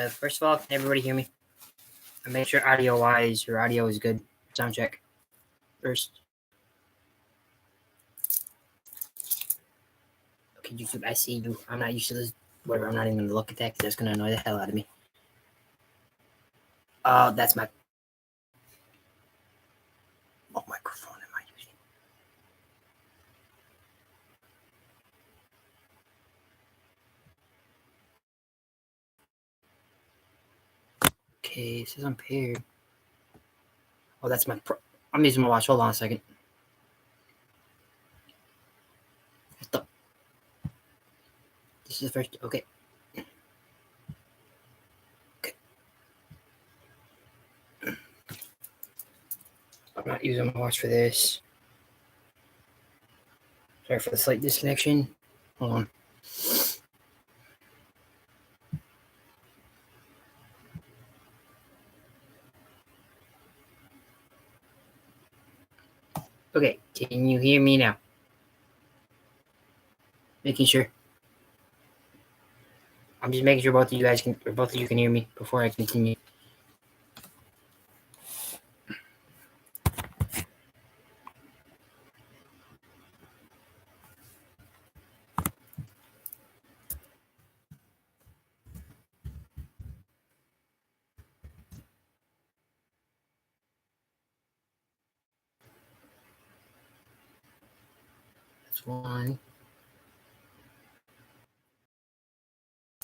First of all, can everybody hear me? And make sure audio-wise, your audio is good. Sound check first. Okay, YouTube, I see you. I'm not used to this. Whatever, I'm not even going to look at that because that's going to annoy the hell out of me. That's my... What microphone am I using? Okay, it says I'm paired. Oh, that's my... I'm using my watch. Hold on a second. This is the first... Okay. I'm not using my watch for this. Sorry for the slight disconnection. Hold on. Okay, can you hear me now? Making sure. I'm just making sure both of you can hear me before I continue. That's one.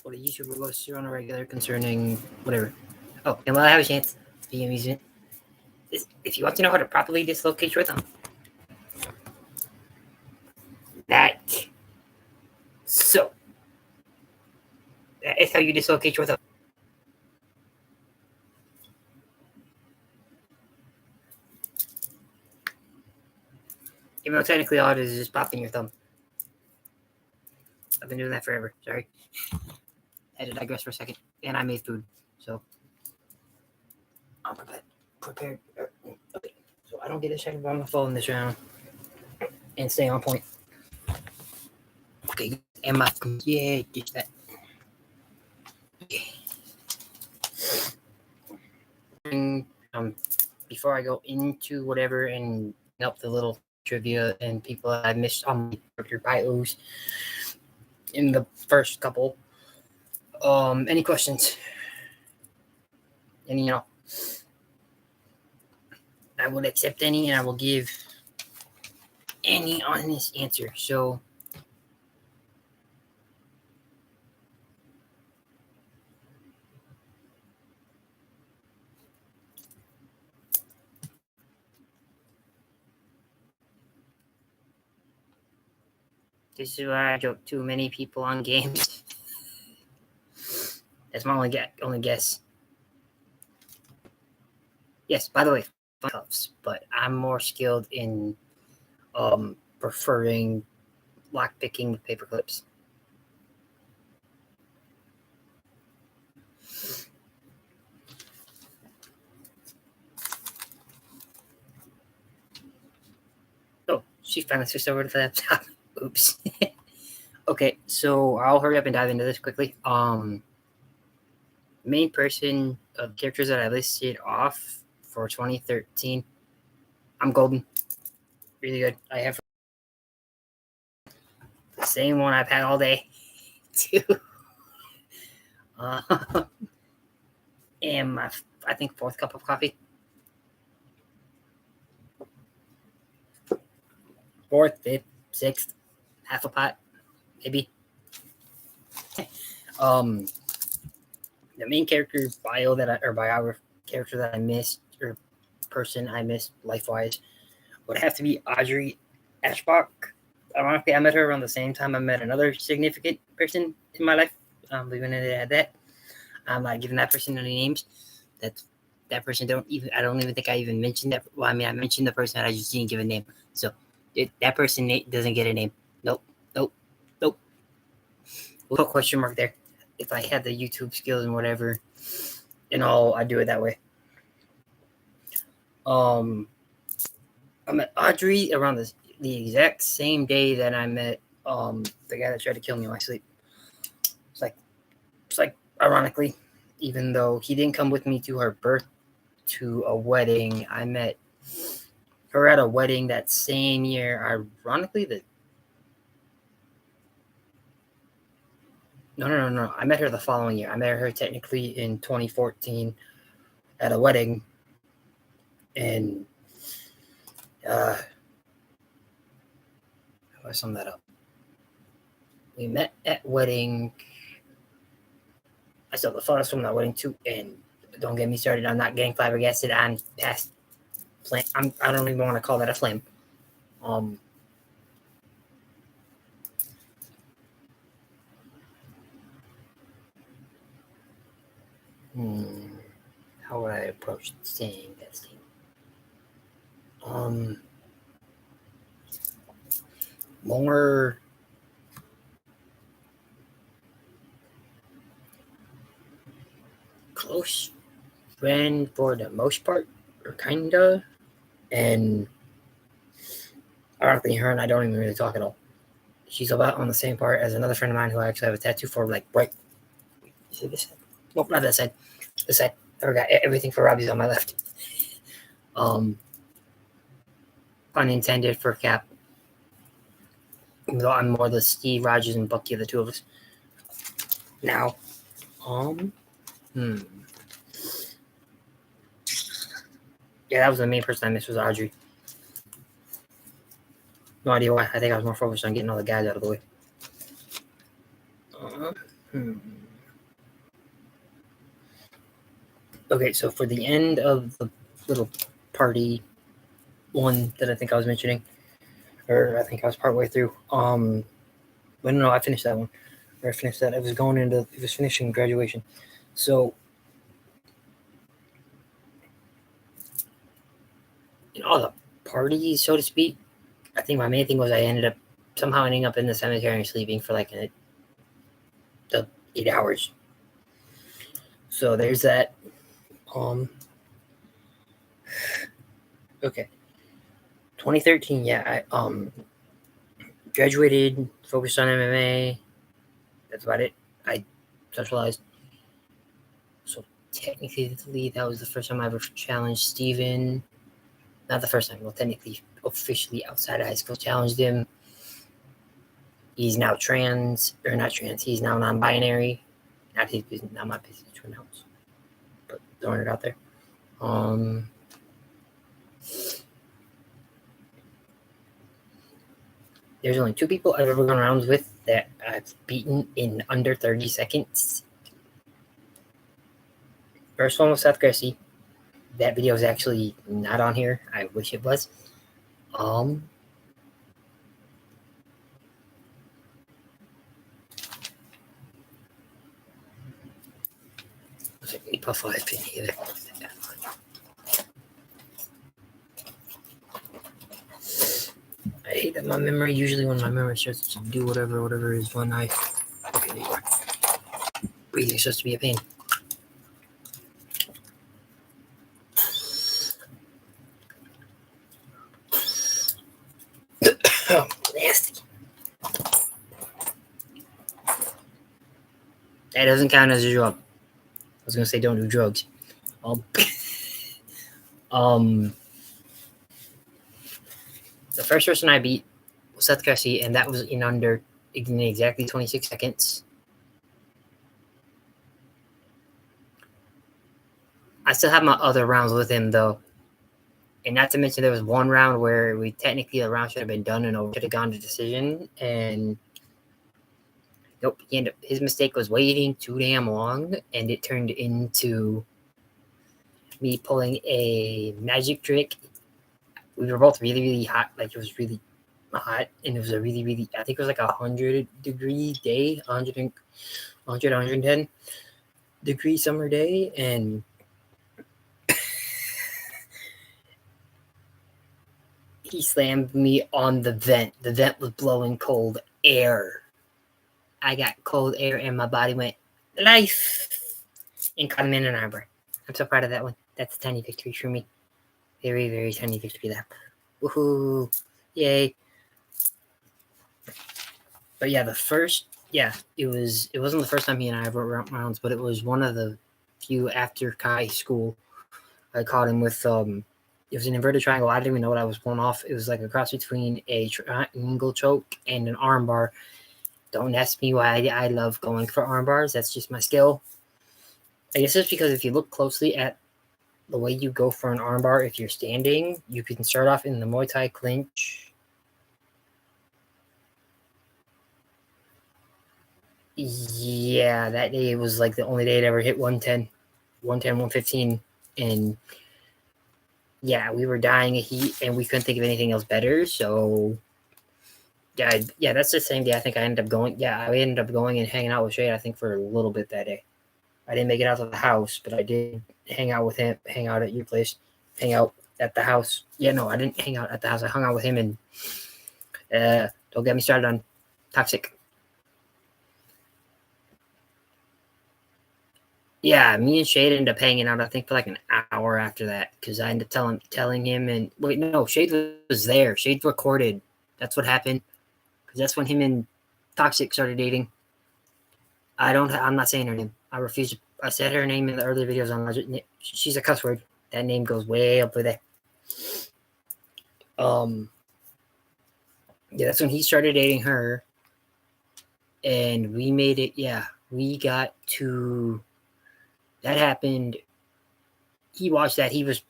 What a YouTuber goes through on a regular concerning whatever. Oh, and while I have a chance, speaking of amusement, if you want to know how to properly dislocate your thumb, that is how you dislocate your thumb. Even though technically all it is just popping your thumb. I've been doing that forever. Sorry. Had to digress for a second. And I made food, so I'm prepared. Okay, so I don't get distracted by my phone this round and stay on point. Okay, and my just that. Okay. Before I go into whatever and up the little trivia and people I missed on my character bios in the first couple. Any questions? And I will accept any and I will give any honest answer. So this is why I joke too many people on games. That's my only guess. Yes, by the way, cuffs, but I'm more skilled in preferring lock picking with paper clips. Oh, she finally switched over to the laptop. Oops. Okay, so I'll hurry up and dive into this quickly. Main person of characters that I listed off for 2013. I'm golden. Really good. I have the same one I've had all day, too. And my, I think, fourth cup of coffee. Fourth, fifth, sixth, half a pot, maybe. The main character bio character that I missed, or person I missed life-wise, would have to be Audrey Ashbach. Ironically, I met her around the same time I met another significant person in my life. Believing it had that. I'm not giving that person any names. That person I don't even think I even mentioned that. Well, I mean, I mentioned the person, I just didn't give a name. So that person doesn't get a name. Nope. We'll put a question mark there. If I had the YouTube skills and whatever, and all, I'd do it that way. I met Audrey around the exact same day that I met the guy that tried to kill me in my sleep. It's like ironically, even though he didn't come with me to her birth to a wedding. I met her at a wedding that same year. Ironically, no. I met her the following year. I met her technically in 2014 at a wedding, and how do I sum that up? We met at wedding. I still have the photos from that wedding too, and don't get me started. I'm not getting flabbergasted. I'm past flame. I don't even want to call that a flame. How would I approach saying that statement? More close friend for the most part, or kinda, and ironically, her and I don't even really talk at all. She's about on the same part as another friend of mine who I actually have a tattoo for, like right. You see this side? Nope, not that side. This side. I forgot everything for Robbie's on my left. Pun intended for Cap. Even though I'm more the Steve Rogers and Bucky of the two of us. Now, yeah, that was the main person I missed was Audrey. No idea why. I think I was more focused on getting all the guys out of the way. Okay, so for the end of the little party one that I think I was mentioning, or I think I was partway through. But no, I finished that one. Or I finished that. It was finishing graduation. So, in all the parties, so to speak, I think my main thing was I ended up somehow ending up in the cemetery and sleeping for like 8 hours. So there's that. Okay. 2013, yeah, I graduated, focused on MMA. That's about it. I socialized. So technically, that was the first time I ever challenged Steven. Not the first time. Well, technically, officially outside of high school, challenged him. He's now trans, or not trans. He's now non-binary. Not my business to announce, but throwing it out there. There's only 2 people I've ever gone rounds with that I've beaten in under 30 seconds. First one was Seth Gracie. That video is actually not on here. I wish it was. Puff live pin either. I hate that my memory, usually when my memory starts to do whatever is when I. Okay, there you are. Breathing is supposed to be a pain. Oh, nasty. That doesn't count as a drug. I was gonna say don't do drugs. The first person I beat was Seth Gracie, and that was in exactly 26 seconds. I still have my other rounds with him though. And not to mention there was one round where the round should have been done and should have gone to decision. And nope, his mistake was waiting too damn long, and it turned into me pulling a magic trick. We were both really, really hot. Like, it was really hot, and it was a really, really, I think it was like 100-degree day, 110 degree summer day, and he slammed me on the vent. The vent was blowing cold air. I got cold air, and my body went, life, and caught him in an arbor. I'm so proud of that one. That's a tiny victory for me. Very, very tiny victory lap. Woohoo! Yay! But yeah, it wasn't the first time he and I wrote rounds, but it was one of the few after high school. I caught him with it was an inverted triangle. I didn't even know what I was pulling off. It was like a cross between a triangle choke and an arm bar. Don't ask me why I love going for arm bars. That's just my skill. I guess it's because if you look closely at the way you go for an armbar, if you're standing, you can start off in the Muay Thai clinch. Yeah, that day was like the only day I'd ever hit 110, 115. And yeah, we were dying of heat and we couldn't think of anything else better. So yeah, that's the same day I think I ended up going. Yeah, I ended up going and hanging out with Shade, I think, for a little bit that day. I didn't make it out of the house, but I did hang out with him, hang out at your place, hang out at the house. Yeah, no, I didn't hang out at the house. I hung out with him, and don't get me started on toxic. Yeah, me and Shade ended up hanging out, I think, for like an hour after that, because I ended up telling him, and wait, no, Shade was there. Shade recorded. That's what happened, because that's when him and Toxic started dating. I'm not saying her name. I refuse. I said her name in the earlier videos. She's a cuss word. That name goes way up there. Yeah, that's when he started dating her, and we made it. Yeah, we got to. That happened. He watched that. He was,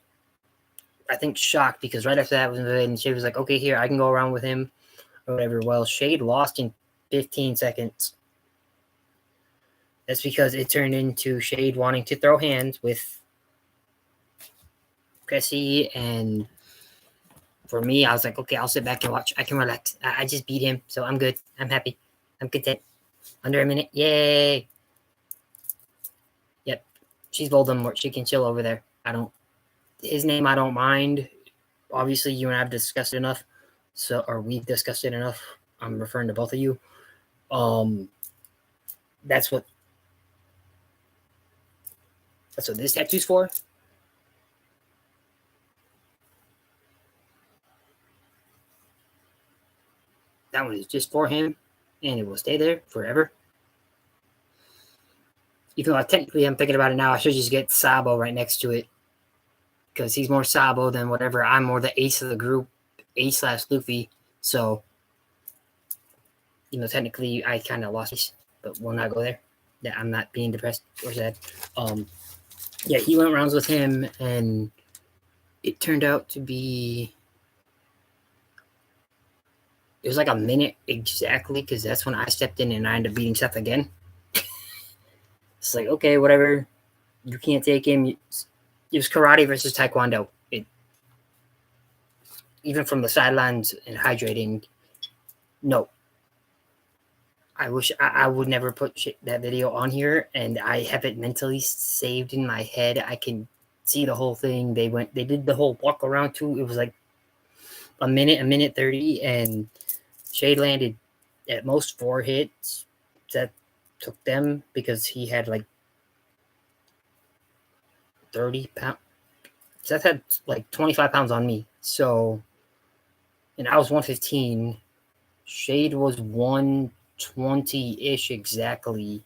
I think, shocked because right after that was and Shade was like, "Okay, here I can go around with him, or whatever." Well, Shade lost in 15 seconds. That's because it turned into Shade wanting to throw hands with Cressy, and for me, I was like, okay, I'll sit back and watch. I can relax. I just beat him, so I'm good. I'm happy. I'm content. Under a minute. Yay. Yep. She's Voldemort. She can chill over there. His name I don't mind. Obviously, you and I have discussed it enough. Or we've discussed it enough. I'm referring to both of you. That's what this tattoo's for. That one is just for him, and it will stay there forever. Even though technically I'm thinking about it now, I should just get Sabo right next to it. Because he's more Sabo than whatever. I'm more the ace of the group, ace/Luffy. So, technically I kind of lost this, but we'll not go there. Yeah, I'm not being depressed or sad. Yeah, he went rounds with him, and it turned out to be. It was like a minute exactly, because that's when I stepped in and I ended up beating Seth again. It's like, okay, whatever. You can't take him. It was karate versus taekwondo. Even from the sidelines and hydrating, no. I wish I would never put that video on here, and I have it mentally saved in my head. I can see the whole thing. They did the whole walk around too. It was like a minute 30, and Shade landed at most 4 hits. That took them because he had like 30 pounds. Seth had like 25 pounds on me. So, and I was 115. Shade was 120-ish exactly.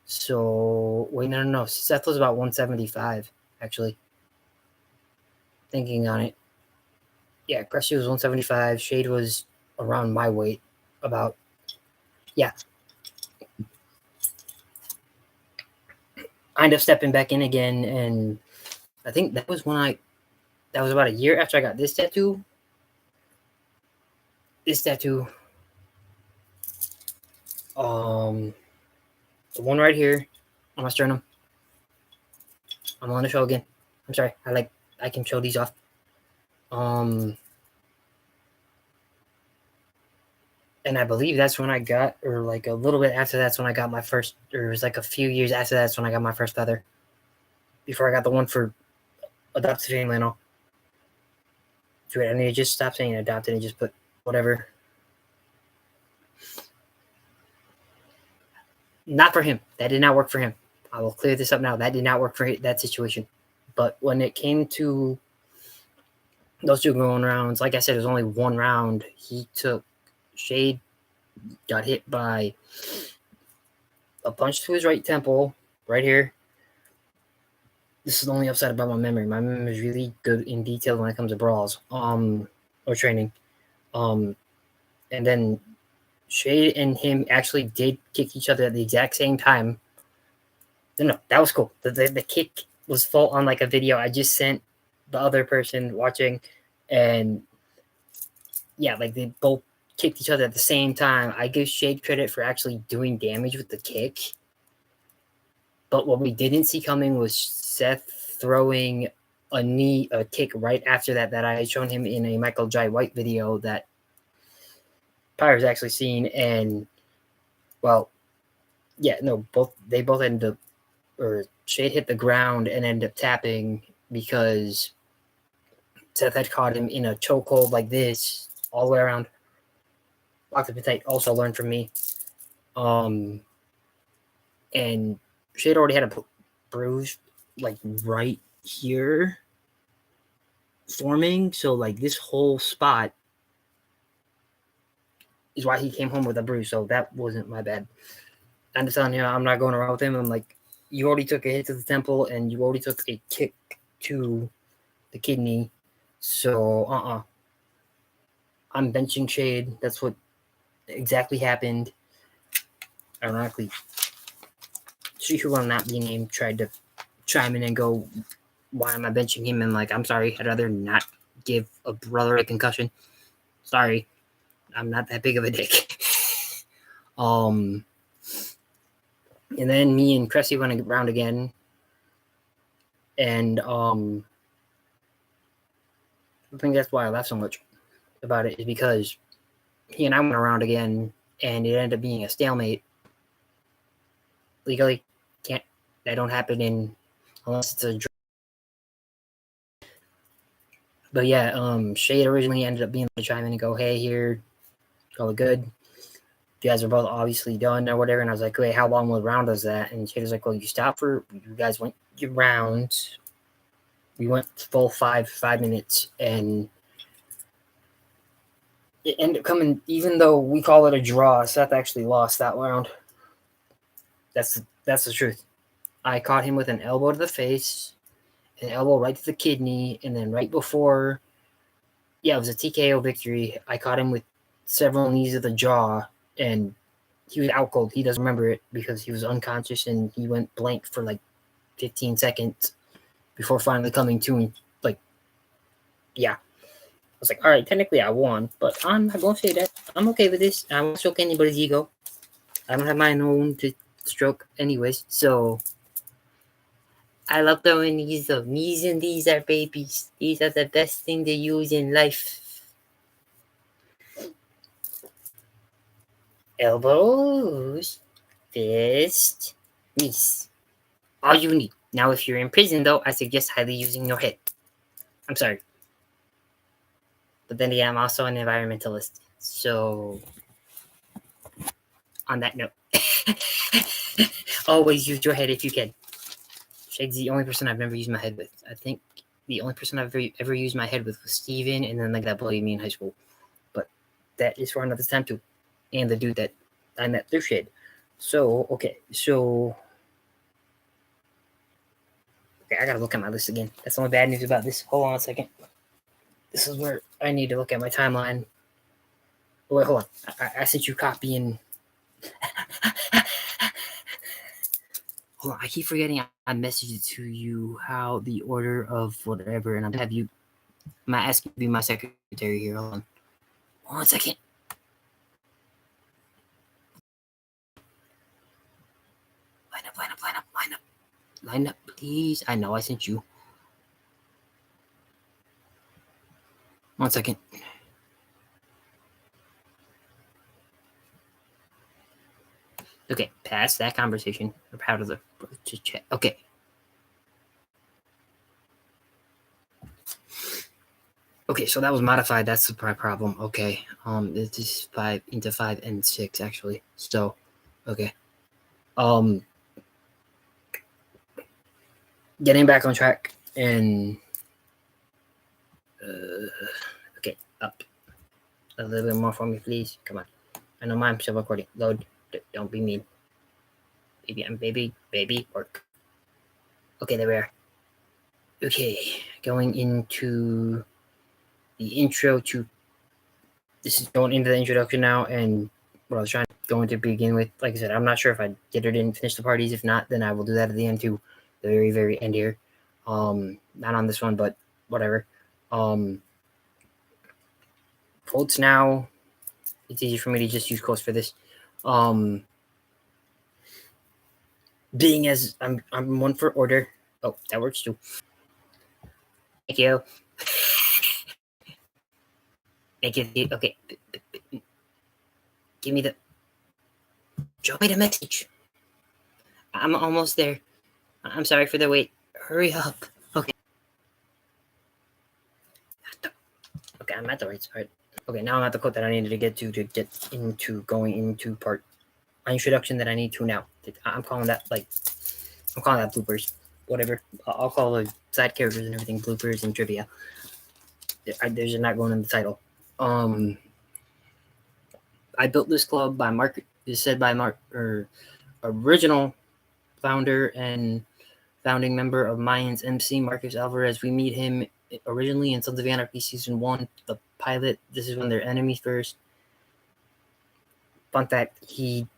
So, wait, no. Seth was about 175, actually. Thinking on it. Yeah, Cressy was 175. Shade was around my weight. About, yeah. I ended up stepping back in again, and I think that was about a year after I got this tattoo. The one right here on my sternum. I'm on the show again. I'm sorry. I can show these off. And I believe that's when I got, or like a little bit after that's when I got my first, or it was like a few years after that's when I got my first feather. Before I got the one for adopted family and all. I need to just stop saying adopted and just put whatever. Not for him. That did not work for him. I will clear this up now. That did not work for that situation. But when it came to those two going rounds, like I said, it was only one round. Shade got hit by a punch to his right temple, right here. this is the only upside about my memory. My memory is really good in detail when it comes to brawls, or training. And then Shade and him actually did kick each other at the exact same time. No, that was cool. The kick was full on like a video I just sent the other person watching, and yeah, like they both kicked each other at the same time. I give Shade credit for actually doing damage with the kick. But what we didn't see coming was Seth throwing a kick right after that I had shown him in a Michael Jai White video that Pyre's actually seen. And, well, yeah, no, they both ended up, or Shade hit the ground and ended up tapping because Seth had caught him in a chokehold like this all the way around. Locked up tight, also learned from me. And Shade already had a bruise like right here forming, so like this whole spot is why he came home with a bruise, so that wasn't my bad. I'm just telling you, I'm not going around with him. I'm like, you already took a hit to the temple and you already took a kick to the kidney, so I'm benching Shade. That's what exactly happened. Ironically, she who will not be named tried to chime in and go, why am I benching him? And like, I'm sorry, I'd rather not give a brother a concussion. Sorry, I'm not that big of a dick. And then me and Cressy went around again, and I think that's why I laugh so much about it, is because he and I went around again, and it ended up being a stalemate. Legally, that don't happen unless it's a draw. But yeah, Shade originally ended up being able to chime in and go, hey, here, all good. You guys are both obviously done or whatever. And I was like, wait, how long was round was that? And Shade was like, well, you guys went your rounds. We went full 5 minutes, and it ended up coming, even though we call it a draw, Seth actually lost that round. That's the truth. I caught him with an elbow to the face, an elbow right to the kidney, and then right before, it was a TKO victory. I caught him with several knees of the jaw, and he was out cold. He doesn't remember it because he was unconscious, and he went blank for like 15 seconds before finally coming to, and like, yeah. I was like, all right, technically I won, but I'm not going to say that. I'm okay with this. I won't stroke anybody's ego. I don't have my own to stroke anyways, so I love throwing these up. Knees and these are babies. These are the best thing to use in life. Elbows, fist, knees. All you need. Now, if you're in prison, though, I suggest highly using your head. I'm sorry. But then again, I'm also an environmentalist. So, on that note, always use your head if you can. Shade's the only person I've never used my head with. I think the only person I've ever used my head with was Steven, and then like that bullied me in high school. But that is for another time too. And the dude that I met through Shade. So, okay. Okay, I gotta look at my list again. That's the only bad news about this. Hold on a second. This is where I need to look at my timeline. Oh, wait, hold on. I sent you a copy and hold on. I keep forgetting I messaged it to you how the order of whatever, and I'm gonna have you. I'm gonna ask you to be my secretary here. Hold on. 1 second. Line up, please. I know I sent you. 1 second. Okay, past that conversation. I'm proud of the chat. Okay. Okay, so that was modified. That's my problem. Okay. This is 5 into 5 and 6 actually. So, okay. Getting back on track and okay, up a little bit more for me, please. Come on. I know I'm still recording. Load. Don't be mean. Baby, I'm baby. Work. Okay, there we are. Okay, going into the intro to this is going into the introduction now, and what I was trying to go into begin with, like I said, I'm not sure if I did or didn't finish the parties. If not, then I will do that at the end too, the very, very end here. Not on this one, but whatever. Quotes now. It's easy for me to just use quotes for this. Being as I'm one for order. Oh, that works too. Thank you. Thank you. Okay. Give me the. Show me the message. I'm almost there. I'm sorry for the wait. Hurry up. Okay. Okay, I'm at the right spot. Okay, now I'm at the quote that I needed to get into going into part my introduction that I need to now. I'm calling that bloopers. Whatever. I'll call the side characters and everything bloopers and trivia. There's not going in the title. I built this club by Mark. Is said by Mark, or original founder and founding member of Mayans MC, Marcus Alvarez. We meet him originally in Sons of Anarchy Season 1, the pilot. This is when they're enemies first. Fun fact, in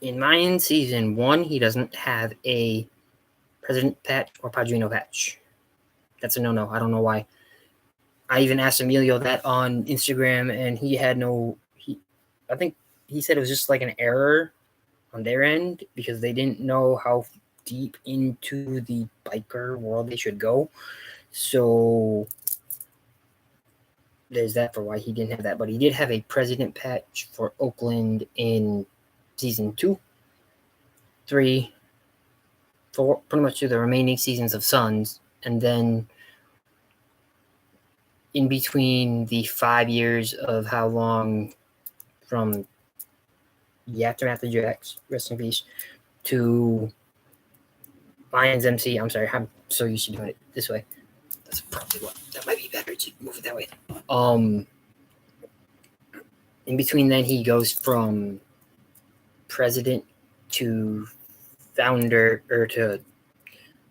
Mayan Season 1, he doesn't have a President patch or Padrino patch. That's a no-no. I don't know why. I even asked Emilio that on Instagram, and he had no... I think he said it was just like an error on their end because they didn't know how deep into the biker world they should go. So there's that for why he didn't have that. But he did have a president patch for Oakland in Season 2, 3, 4, pretty much through the remaining seasons of Sons. And then in between the 5 years of how long from the aftermath of Jax, rest in peace, to Lions MC. I'm sorry, I'm so used to doing it this way. That's probably what that might be better to move it that way. In between then he goes from president to founder, or to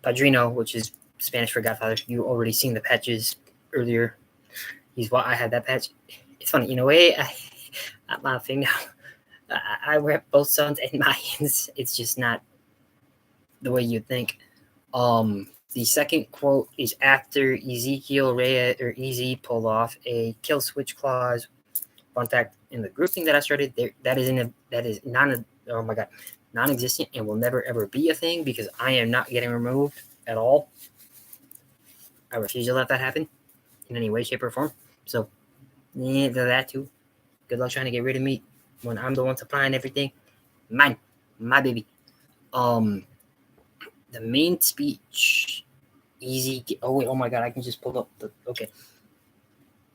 Padrino, which is Spanish for Godfather. You already seen the patches earlier. I had that patch. It's funny, in a way, I'm laughing now. I wear both Sons and Mayans. It's just not the way you'd think. The second quote is after Ezekiel Reyes or EZ pulled off a kill switch clause. Fun fact: in the grouping that I started, that is non-existent and will never ever be a thing because I am not getting removed at all. I refuse to let that happen in any way, shape, or form. So, yeah, that too. Good luck trying to get rid of me when I'm the one supplying everything. Mine, my baby. The main speech, easy. Oh wait, oh my god, I can just pull up the. Okay,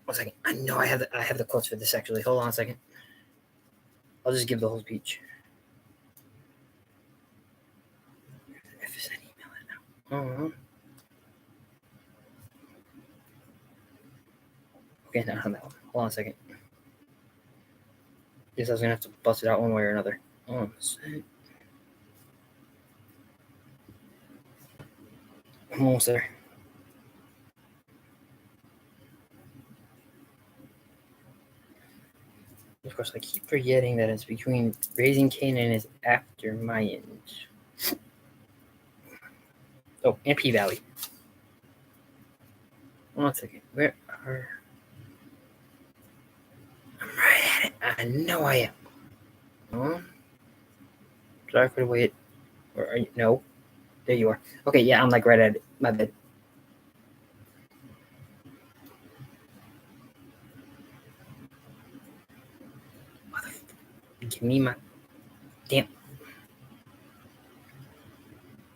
1 second. I know I have the quotes for this actually. Hold on a second. I'll just give the whole speech. If it's an email now. Okay, not on that one. Hold on a second. Guess I was gonna have to bust it out one way or another. I'm almost there. Of course, I keep forgetting that it's between Raising Canaan is after Mayans. Oh, and P Valley. 1 second. Where are... I'm right at it. I know I am. Sorry for the wait. Or are you? No. There you are. Okay, yeah, I'm like right at it. My bad. Give me my... Damn.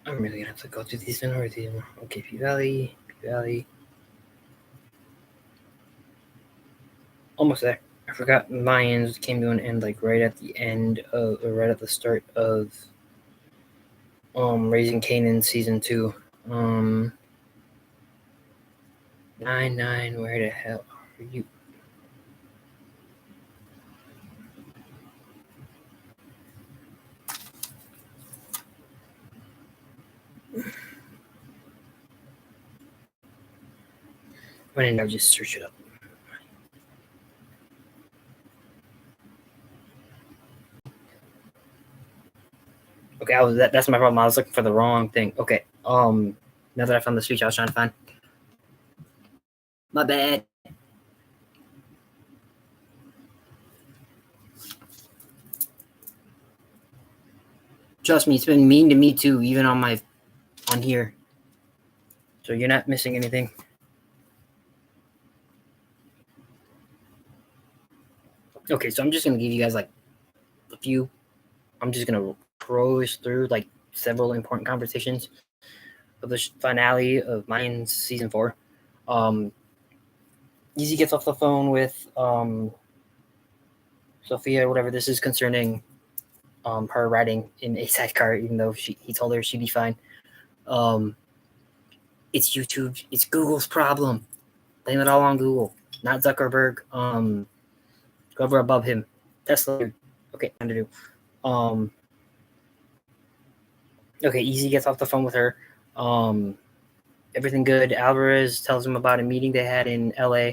I'm really gonna have to go through these in order. Okay, P Valley. Almost there. I forgot Mayans came to an end like right at the end of, or right at the start of Raising Canaan Season 2. 9, where the hell are you? When in doubt, just search it up. Okay, that's my problem. I was looking for the wrong thing. Okay. Now that I found the speech I was trying to find. My bad. Trust me, it's been mean to me too, even on here. So you're not missing anything. Okay, so I'm just gonna give you guys like a few. I'm just gonna cruise through like several important conversations of the finale of Mayans season 4. Easy gets off the phone with Sophia, whatever this is concerning her riding in a sidecar, even though he told her she'd be fine. It's YouTube, it's Google's problem. Blame it all on Google, not Zuckerberg. Whoever above him, Tesla. Okay, time to do. Okay, Easy gets off the phone with her. Everything good. Alvarez tells him about a meeting they had in LA.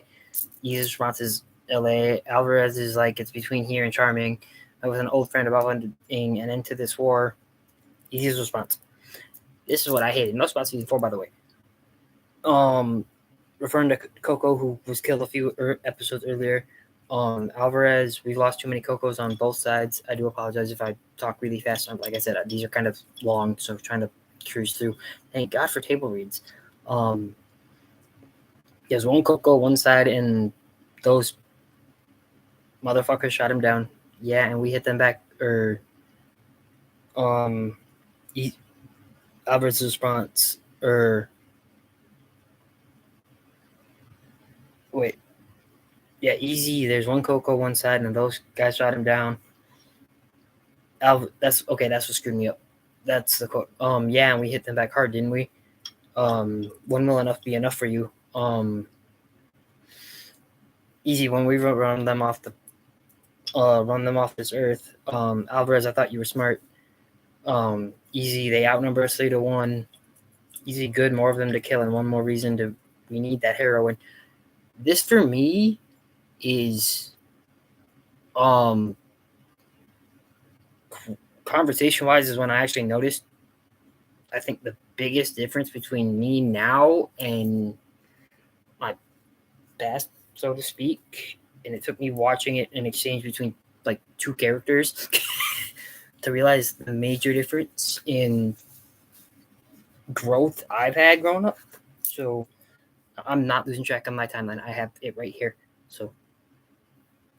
Easy's response is LA. Alvarez is like, it's between here and Charming. I was an old friend about putting an end to this war. Easy's response. This is what I hated. No spot season 4, by the way. Referring to Coco, who was killed a few episodes earlier. Alvarez, we've lost too many Cocos on both sides. I do apologize if I talk really fast. Like I said, these are kind of long, so I'm trying to cruise through. Thank God for table reads. There's one Coco one side, and those motherfuckers shot him down. Yeah, and we hit them back. Alvarez's response, wait. Yeah, Easy. There's one Coco one side, and those guys shot him down. That's okay. That's what screwed me up. That's the quote. Yeah, and we hit them back hard, didn't we? When will enough be enough for you? Easy. When we run them off this earth. Alvarez, I thought you were smart. Easy. They outnumber us 3-1. Easy. Good. More of them to kill, and one more reason we need that heroin. This for me is conversation wise is when I actually noticed, I think, the biggest difference between me now and my past, so to speak. And it took me watching it in exchange between like two characters to realize the major difference in growth I've had growing up. So I'm not losing track of my timeline. I have it right here. So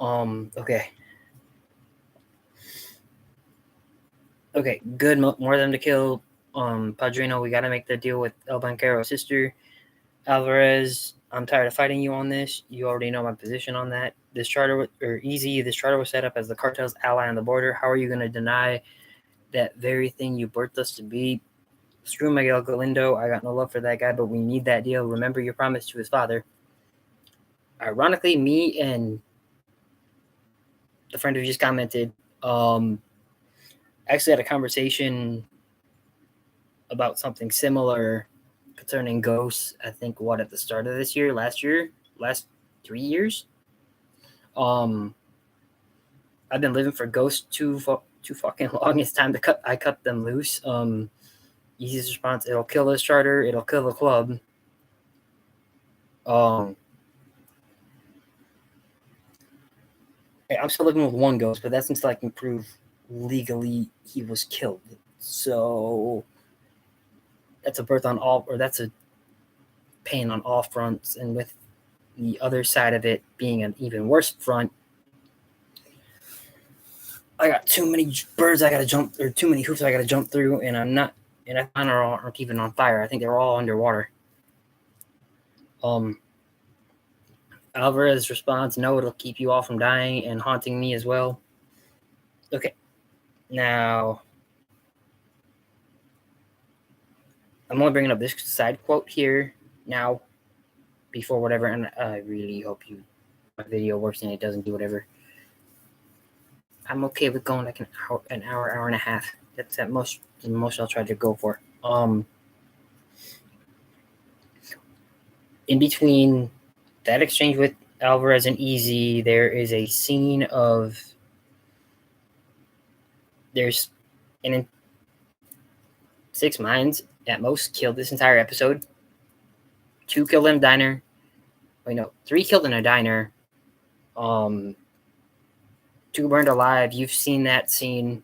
okay. Okay, good. More of them to kill. Padrino, we got to make the deal with El Banquero's sister. Alvarez, I'm tired of fighting you on this. You already know my position on that. This charter was set up as the cartel's ally on the border. How are you going to deny that very thing you birthed us to be? Screw Miguel Galindo. I got no love for that guy, but we need that deal. Remember your promise to his father. Ironically, me and the friend who just commented, actually had a conversation about something similar concerning ghosts. I think at the start of this year, last 3 years. I've been living for ghosts too fucking long. It's time to I cut them loose. Easy's response: it'll kill this charter. It'll kill the club. I'm still living with one ghost, but that's until I can prove legally he was killed. So that's a birth on all, or that's a pain on all fronts, and with the other side of it being an even worse front, I got too many birds I gotta jump, or too many hoops I gotta jump through, and I'm not, and I find aren't even on fire. I think they're all underwater. Alvarez responds, no, it'll keep you all from dying and haunting me as well. Okay, now I'm only bringing up this side quote here now before whatever, and I really hope my video works and it doesn't do whatever. I'm okay with going like an hour and a half. That's at most the most I'll try to go for. In between that exchange with Alvarez and EZ, there is a scene of there's in 6 mines at most killed this entire episode. 2 killed in a diner. Wait, no, 3 killed in a diner. 2 burned alive. You've seen that scene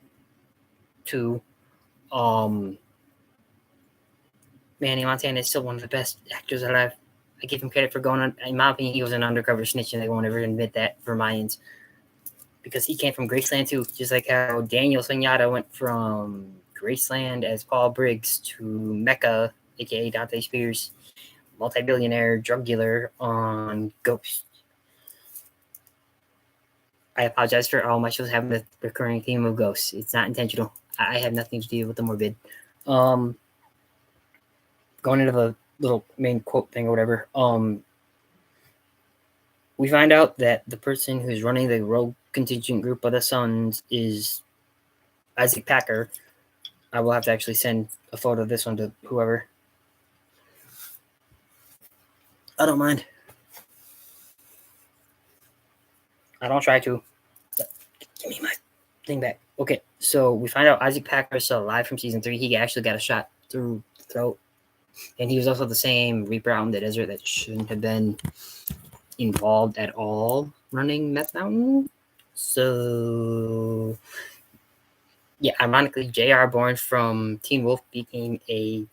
too. Manny Montana is still one of the best actors alive. I give him credit for going on. In my opinion, he was an undercover snitch, and they won't ever admit that for Mayans. Because he came from Graceland too, just like how Daniel Sunyata went from Graceland as Paul Briggs to Mecca, aka Dante Spears, multi-billionaire drug dealer on Ghost. I apologize for all my shows having the recurring theme of ghosts. It's not intentional. I have nothing to do with the morbid. Going into the little main quote thing or whatever, we find out that the person who's running the rogue contingent group of the Suns is Isaac Packer. I will have to actually send a photo of this one to whoever. I don't mind. I don't try to. Give me my thing back. Okay, so we find out Isaac Packer is still alive from season 3. He actually got a shot through the throat. And he was also the same Reaper out in the desert that shouldn't have been involved at all running Meth Mountain. So, yeah, ironically, JR, born from Teen Wolf, became a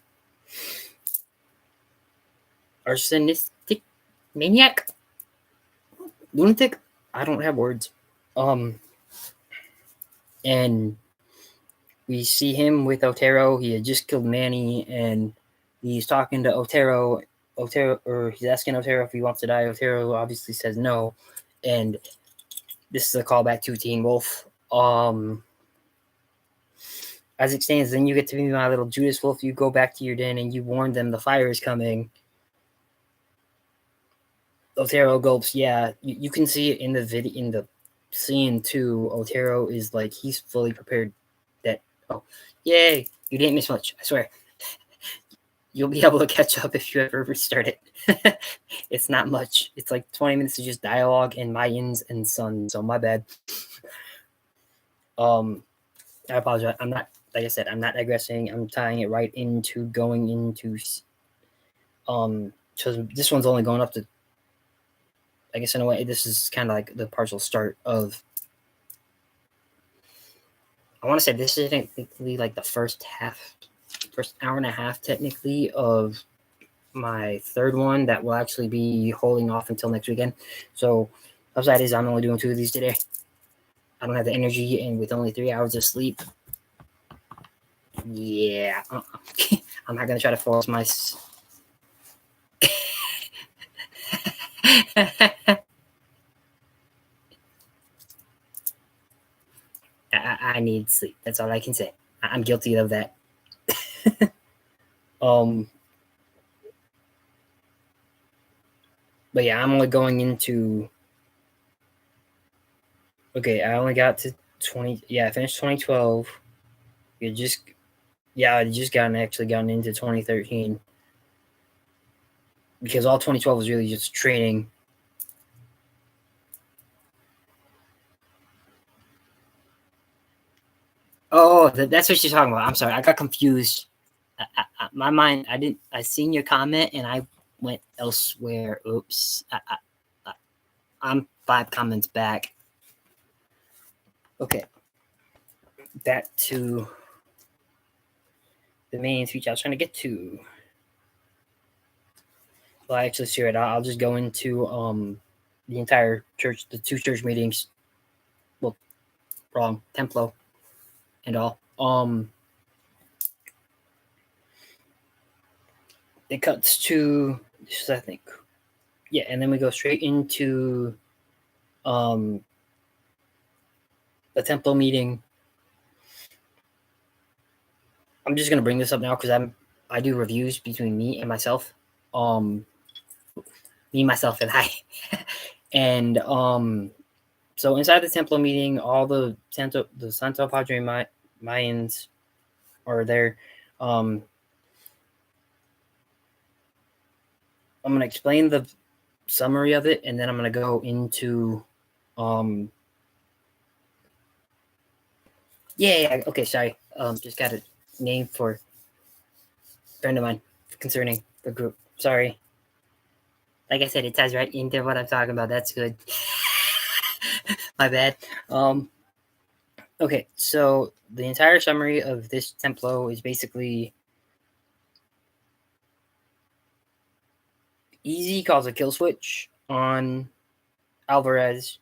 arsonistic maniac, lunatic. I don't have words. And we see him with Otero. He had just killed Manny, and he's talking to Otero, or he's asking Otero if he wants to die. Otero obviously says no, and this is a callback to Teen Wolf. As it stands, then you get to be my little Judas Wolf. You go back to your den and you warn them the fire is coming. Otero gulps. Yeah, you can see it in the video, in the scene too. Otero is like, he's fully prepared. That, oh, yay, you didn't miss much. I swear. You'll be able to catch up if you ever restart it. It's not much. It's like 20 minutes of just dialogue and Mayans and Sun. So my bad. I apologize. I'm not, like I said, I'm not digressing. I'm tying it right into going into, so this one's only going up to, I guess in a way, this is kind of like the partial start of, I want to say this is technically like the first hour and a half technically of my third one that will actually be holding off until next weekend. So upside is I'm only doing 2 of these today. I don't have the energy, and with only 3 hours of sleep, yeah, I'm not gonna try to force my. I need sleep. That's all I can say. I'm guilty of that. But yeah, I'm only going into. Okay, I only got to 20. Yeah, I finished 2012. I just gotten into 2013 because all 2012 was really just training. Oh, that's what you're talking about. I'm sorry, I got confused. My mind, I seen your comment and I went elsewhere. Oops. I'm 5 comments back. Okay. Back to the main speech I was trying to get to. Well, I actually see it. I'll just go into the entire church, the 2 church meetings. Well, wrong, Templo and all. It cuts to this is, I think, yeah, and then we go straight into the Templo meeting. I'm just gonna bring this up now because I do reviews between me and myself. Me, myself, and I. And so inside the Templo meeting, all the Santo Padre Mayans are there. I'm gonna explain the summary of it, and then I'm gonna go into okay, sorry. Just got a name for a friend of mine concerning the group. Sorry. Like I said, it ties right into what I'm talking about. That's good. My bad. Okay, so the entire summary of this Templo is basically EZ calls a kill switch on Alvarez.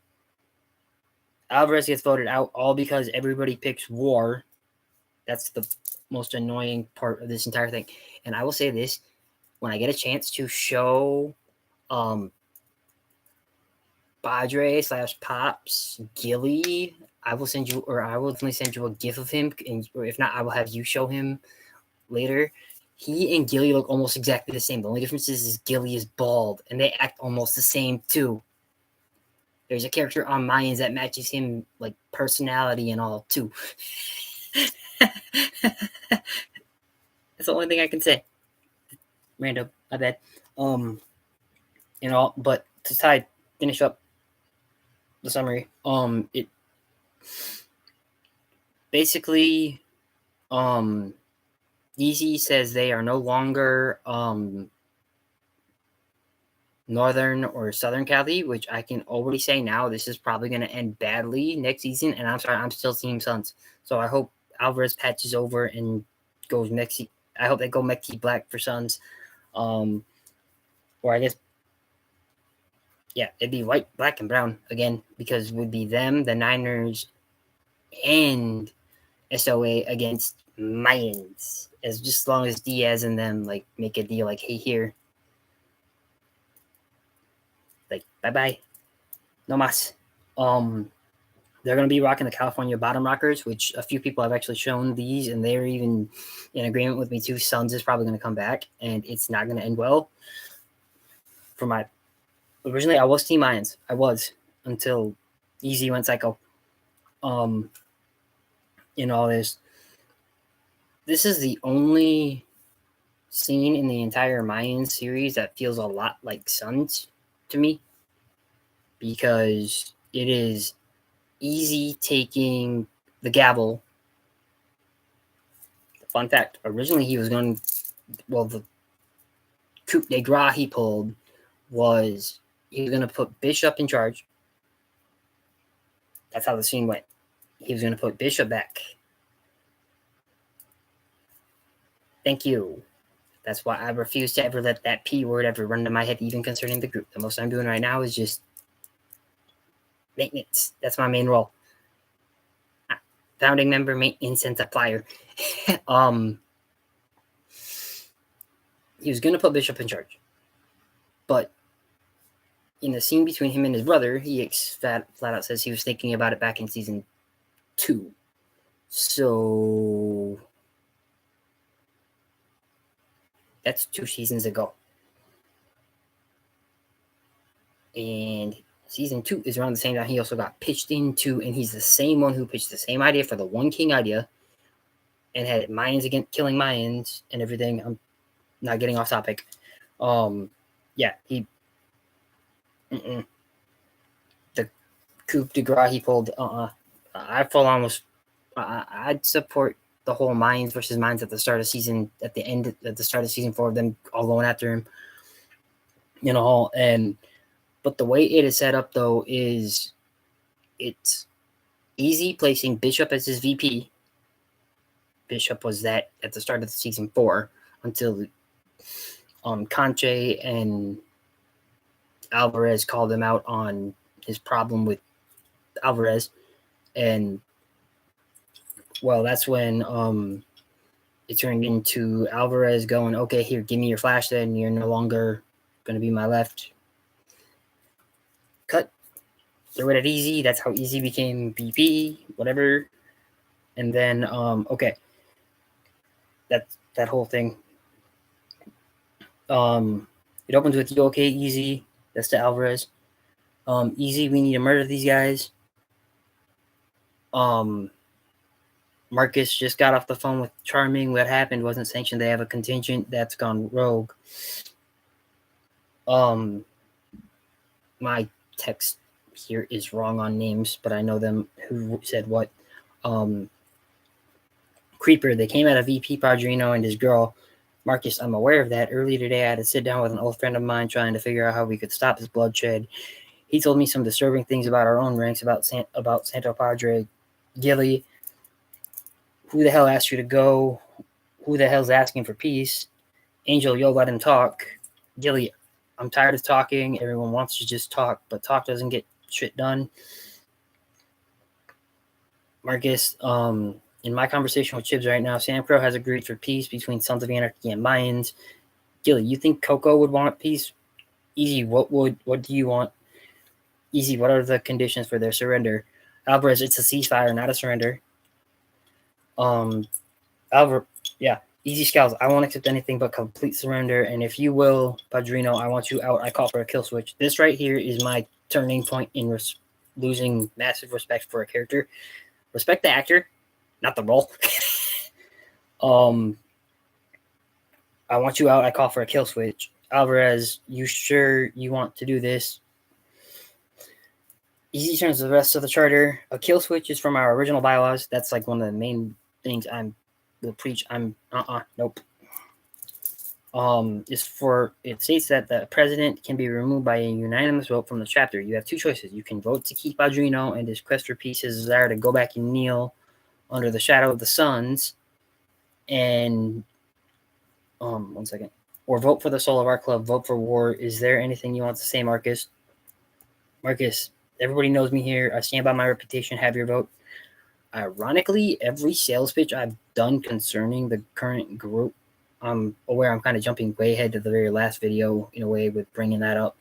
Alvarez gets voted out all because everybody picks war. That's the most annoying part of this entire thing. And I will say this, when I get a chance to show Padre / Pops Gilly, I will definitely send you a gif of him, or if not, I will have you show him later. He and Gilly look almost exactly the same. The only difference is Gilly is bald, and they act almost the same too. There's a character on Mayans that matches him, like personality and all too. That's the only thing I can say. Random, my bad. But to finish up the summary. It basically, EZ says they are no longer Northern or Southern Cali, which I can already say now this is probably going to end badly next season. And I'm sorry, I'm still Team Suns. So I hope Alvarez patches over and goes Mexi. I hope they go Mexi Black for Suns. Or I guess, yeah, it'd be white, black, and brown again, because it would be them, the Niners, and SOA against Mayans. As long as Diaz and them like make a deal, like, hey, here, like, bye-bye, no mas. They're going to be rocking the California bottom rockers, which a few people have actually shown these, and they're even in agreement with me too. Suns is probably going to come back, and it's not going to end well. Originally, I was Team Mayans. I was, until EZ went psycho. In all this is the only scene in the entire Mayan series that feels a lot like Suns to me, because it is EZ taking the gavel. Fun fact, originally he was going, the coup de grace he pulled was he was going to put Bishop in charge. That's how the scene went. He was going to put Bishop back. Thank you. That's why I refuse to ever let that P word ever run to my head, even concerning the group. The most I'm doing right now is just maintenance. That's my main role. Founding member, maintenance, and supplier. He was going to put Bishop in charge. But in the scene between him and his brother, he flat out says he was thinking about it back in season 2. So that's 2 seasons ago. And season 2 is around the same time he also got pitched into, and he's the same one who pitched the same idea for the One King idea and had Mayans against killing Mayans and everything. I'm not getting off topic. Yeah, he the coup de grace he pulled. I full on was. I'd support the whole Mayans versus Mayans at the start of season, at the start of season 4 of them all going after him. But the way it is set up though is it's EZ placing Bishop as his VP. Bishop was that at the start of season 4 until Conche and Alvarez called him out on his problem with Alvarez, and that's when it turned into Alvarez going, okay, here, give me your flash then, you're no longer going to be my left. Cut. Throw it at EZ. That's how EZ became VP, whatever. And then, okay. That whole thing. It opens with, you okay, EZ? That's to Alvarez. EZ, we need to murder these guys. Marcus just got off the phone with Charming. What happened wasn't sanctioned. They have a contingent that's gone rogue. my text here is wrong on names, but I know them who said what. Creeper, they came out of VP Padrino and his girl. Marcus, I'm aware of that. Earlier today, I had to sit down with an old friend of mine trying to figure out how we could stop this bloodshed. He told me some disturbing things about our own ranks, about Santo Padre. Gilly, who the hell asked you to go? Who the hell's asking for peace? Angel, yo, let him talk. Gilly, I'm tired of talking. Everyone wants to just talk, but talk doesn't get shit done. Marcus, in my conversation with Chibs right now, Sam Crow has agreed for peace between Sons of Anarchy and Mayans. Gilly, you think Coco would want peace? Easy, what do you want? Easy, what are the conditions for their surrender? Alvarez, it's a ceasefire, not a surrender. Alvarez, yeah. Easy Scouts, I won't accept anything but complete surrender. And if you will, Padrino, I want you out. I call for a kill switch. This right here is my turning point in losing massive respect for a character. Respect the actor, not the role. I want you out. I call for a kill switch. Alvarez, you sure you want to do this? Easy turns to the rest of the charter. A kill switch is from our original bylaws. That's like one of the main things will preach. Nope. It states that the president can be removed by a unanimous vote from the chapter. You have two choices. You can vote to keep Padrino and his quest for peace, his desire to go back and kneel under the shadow of the suns, and 1 second. Or vote for the soul of our club. Vote for war. Is there anything you want to say, Marcus? Marcus, everybody knows me here. I stand by my reputation. Have your vote. Ironically, every sales pitch I've done concerning the current group, I'm aware I'm kind of jumping way ahead to the very last video in a way with bringing that up.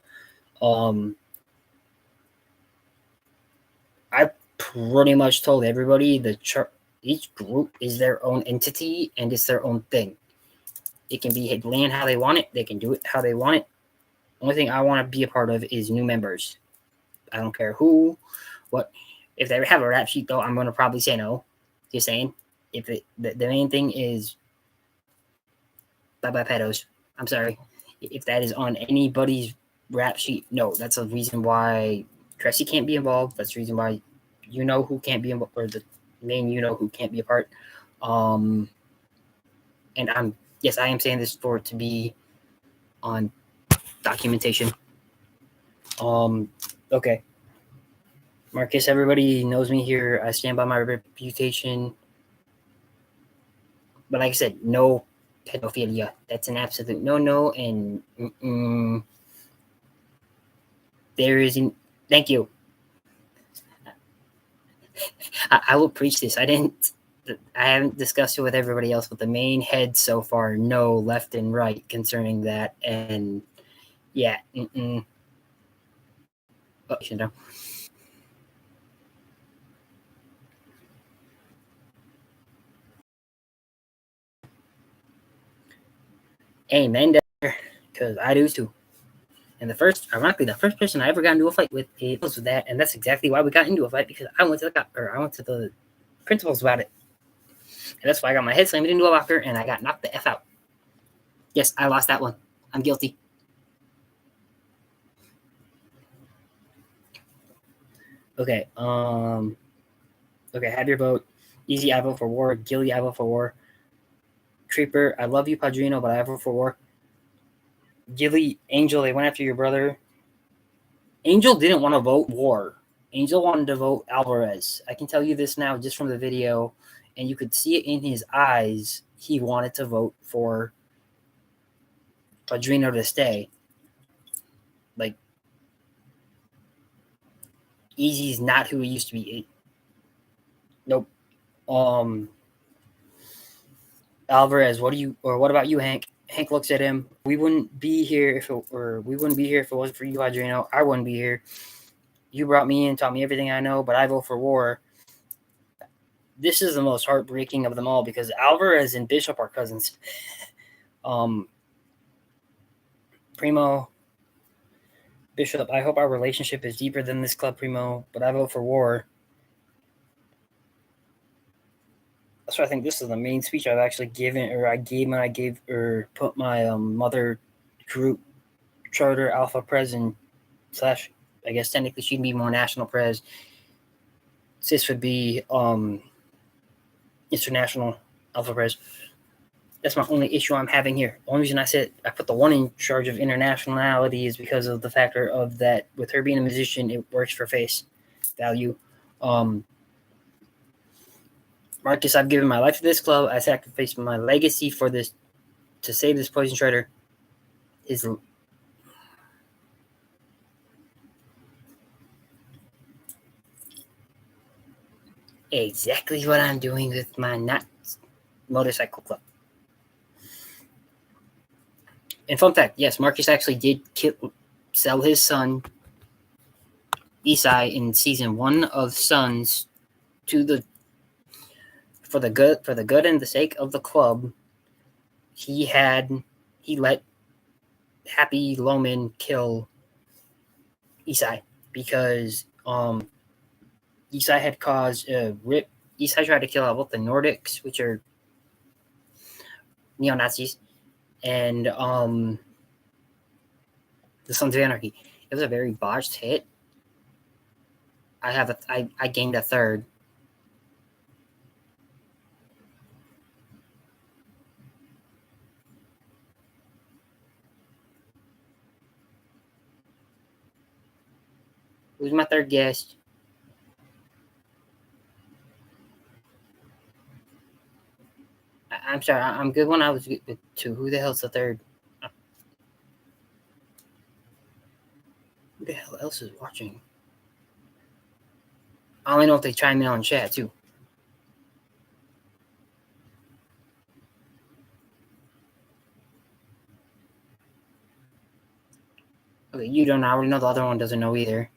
I pretty much told everybody each group is their own entity and it's their own thing. It can be land how they want it. They can do it how they want it. Only thing I want to be a part of is new members. I don't care who, what. If they have a rap sheet, though, I'm going to probably say no. Just saying. If the main thing is bye-bye pedos. I'm sorry. If that is on anybody's rap sheet, no. That's a reason why Cressy can't be involved. That's the reason why who can't be involved, or the main who can't be a part. And I am saying this for it to be on documentation. Okay. Marcus, everybody knows me here. I stand by my reputation. But like I said, no pedophilia. That's an absolute no-no. And there isn't. Thank you. I will preach this. I haven't discussed it with everybody else, but the main head so far, no, left and right concerning that. And yeah. Oh, you know. Amen there, because I do too. And ironically, the first person I ever got into a fight with was with that, and that's exactly why we got into a fight, because I went to the principals about it. And that's why I got my head slammed into a locker and I got knocked the F out. Yes, I lost that one. I'm guilty. Okay, have your vote. Easy, I vote for war. Gilly, I vote for war. Creeper, I love you, Padrino, but I vote for war. Gilly, Angel, they went after your brother. Angel didn't want to vote war. Angel wanted to vote Alvarez. I can tell you this now just from the video, and you could see it in his eyes. He wanted to vote for Padrino to stay. Like, Easy's not who he used to be. Nope. Alvarez, what about you, Hank? Hank looks at him. We wouldn't be here if it wasn't for you, Adriano. I wouldn't be here. You brought me in, taught me everything I know, but I vote for war. This is the most heartbreaking of them all because Alvarez and Bishop are cousins. Primo, Bishop, I hope our relationship is deeper than this club, Primo, but I vote for war. So I think this is the main speech I've actually given, or I gave when I gave or put my mother group charter alpha president I guess technically she'd be more national prez. Sis would be international alpha prez. That's my only issue I'm having here. The only reason I said I put the one in charge of internationality is because of the factor of that with her being a musician, it works for face value. Marcus, I've given my life to this club. I sacrificed my legacy for this to save this poison shredder. His exactly what I'm doing with my not motorcycle club. And fun fact, yes, Marcus actually did sell his son Isai in season 1 of Sons to the for the good and the sake of the club. He let Happy Loman kill Isai because Isai had caused a rip. Isai tried to kill out both the Nordics, which are neo-Nazis, and the Sons of Anarchy. It was a very botched hit. I gained a third. Who's my third guest? I'm sorry, I'm good when I was with two. Who the hell's the third? Who the hell else is watching? I only know if they chime in on chat too. Okay, you don't know. I already know the other one doesn't know either.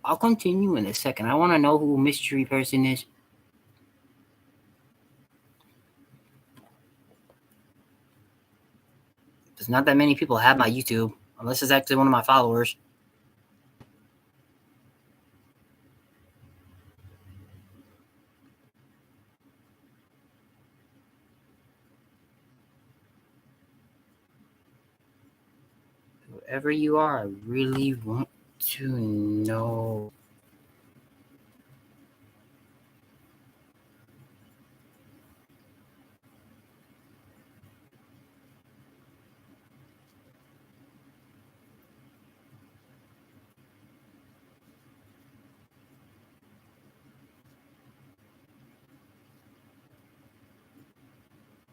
I'll continue in a second. I want to know who mystery person is. There's not that many people have my YouTube, unless it's actually one of my followers. Whoever you are, I really want to know.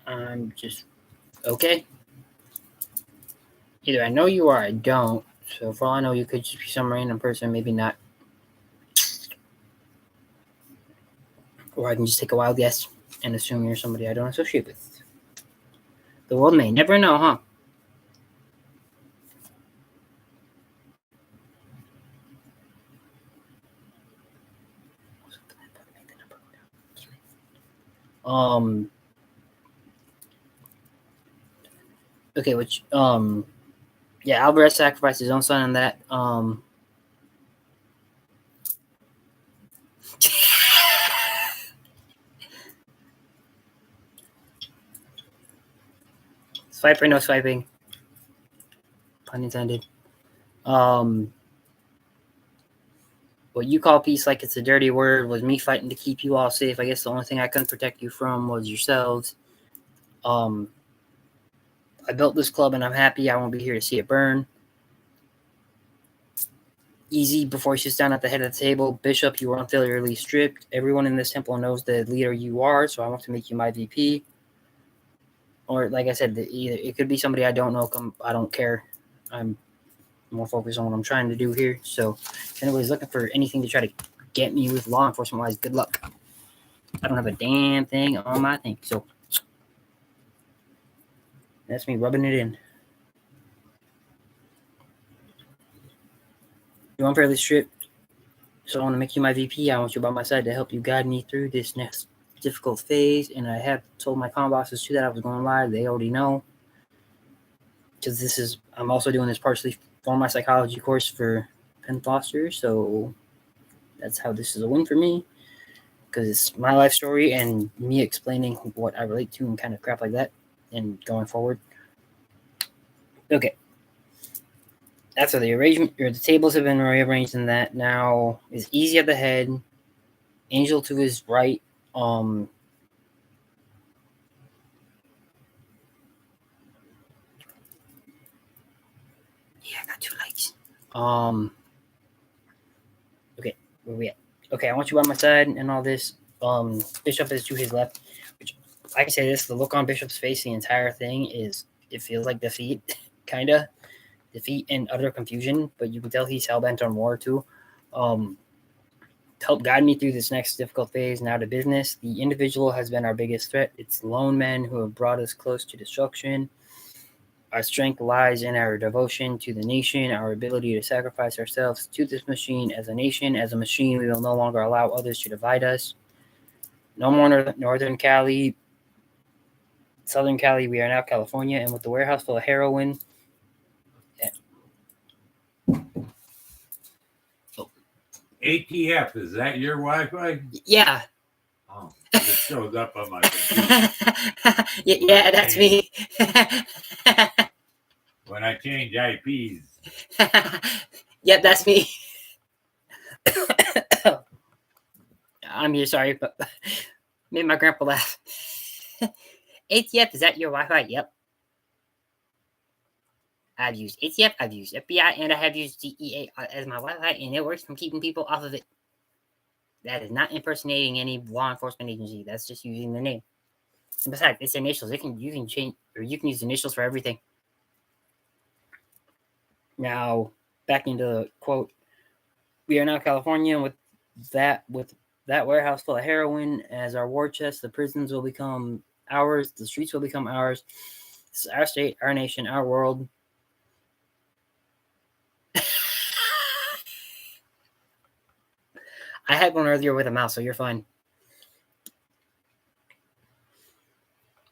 I'm just okay. Either I know you or I don't. So for all I know, you could just be some random person, maybe not. Or I can just take a wild guess and assume you're somebody I don't associate with. The world may never know, huh? Okay, which yeah, Alvarez sacrificed his own son in that. Swipe or no swiping. Pun intended. What you call peace like it's a dirty word was me fighting to keep you all safe. I guess the only thing I couldn't protect you from was yourselves. I built this club and I'm happy. I won't be here to see it burn. Easy before he sits down at the head of the table. Bishop, you were unfairly stripped. Everyone in this temple knows the leader you are, so I want to make you my VP. Or like I said, it could be somebody I don't know. I don't care. I'm more focused on what I'm trying to do here. So if anybody's looking for anything to try to get me with law enforcement wise, good luck. I don't have a damn thing on my thing. So that's me rubbing it in. You're unfairly stripped. So I want to make you my VP. I want you by my side to help you guide me through this next difficult phase. And I have told my con bosses too that I was going live. They already know. Because I'm also doing this partially for my psychology course for Penn Foster. So that's how this is a win for me. because it's my life story and me explaining what I relate to and kind of crap like that and going forward. Okay. After the arrangement, or the tables have been rearranged in that, now is Easy at the head, Angel to his right, yeah, I got 2 likes. Okay, where we at? Okay, I want you by my side and all this. Bishop is to his left, which, like I say this, the look on Bishop's face, the entire thing is, it feels like defeat, kinda. Defeat and utter confusion, but you can tell he's hell-bent on war too. To help guide me through this next difficult phase, now to business. The individual has been our biggest threat. It's lone men who have brought us close to destruction. Our strength lies in our devotion to the nation, our ability to sacrifice ourselves to this machine as a nation. As a machine, we will no longer allow others to divide us. No more Northern Cali, Southern Cali, we are now California, and with the warehouse full of heroin. ATF, is that your Wi-Fi? Yeah. Oh, it shows up on my computer. Yeah, that's me. When I change IPs. Yep, that's me. I'm here, sorry, but made my grandpa laugh. ATF, is that your Wi-Fi? Yep. I've used ATF, I've used FBI, and I have used DEA as my Wi-Fi, and it works from keeping people off of it. That is not impersonating any law enforcement agency. That's just using the name. And besides, it's initials. You can change, or you can use initials for everything. Now, back into the quote. We are now California with that warehouse full of heroin as our war chest. The prisons will become ours. The streets will become ours. This is our state, our nation, our world. I had one earlier with a mouse, so you're fine.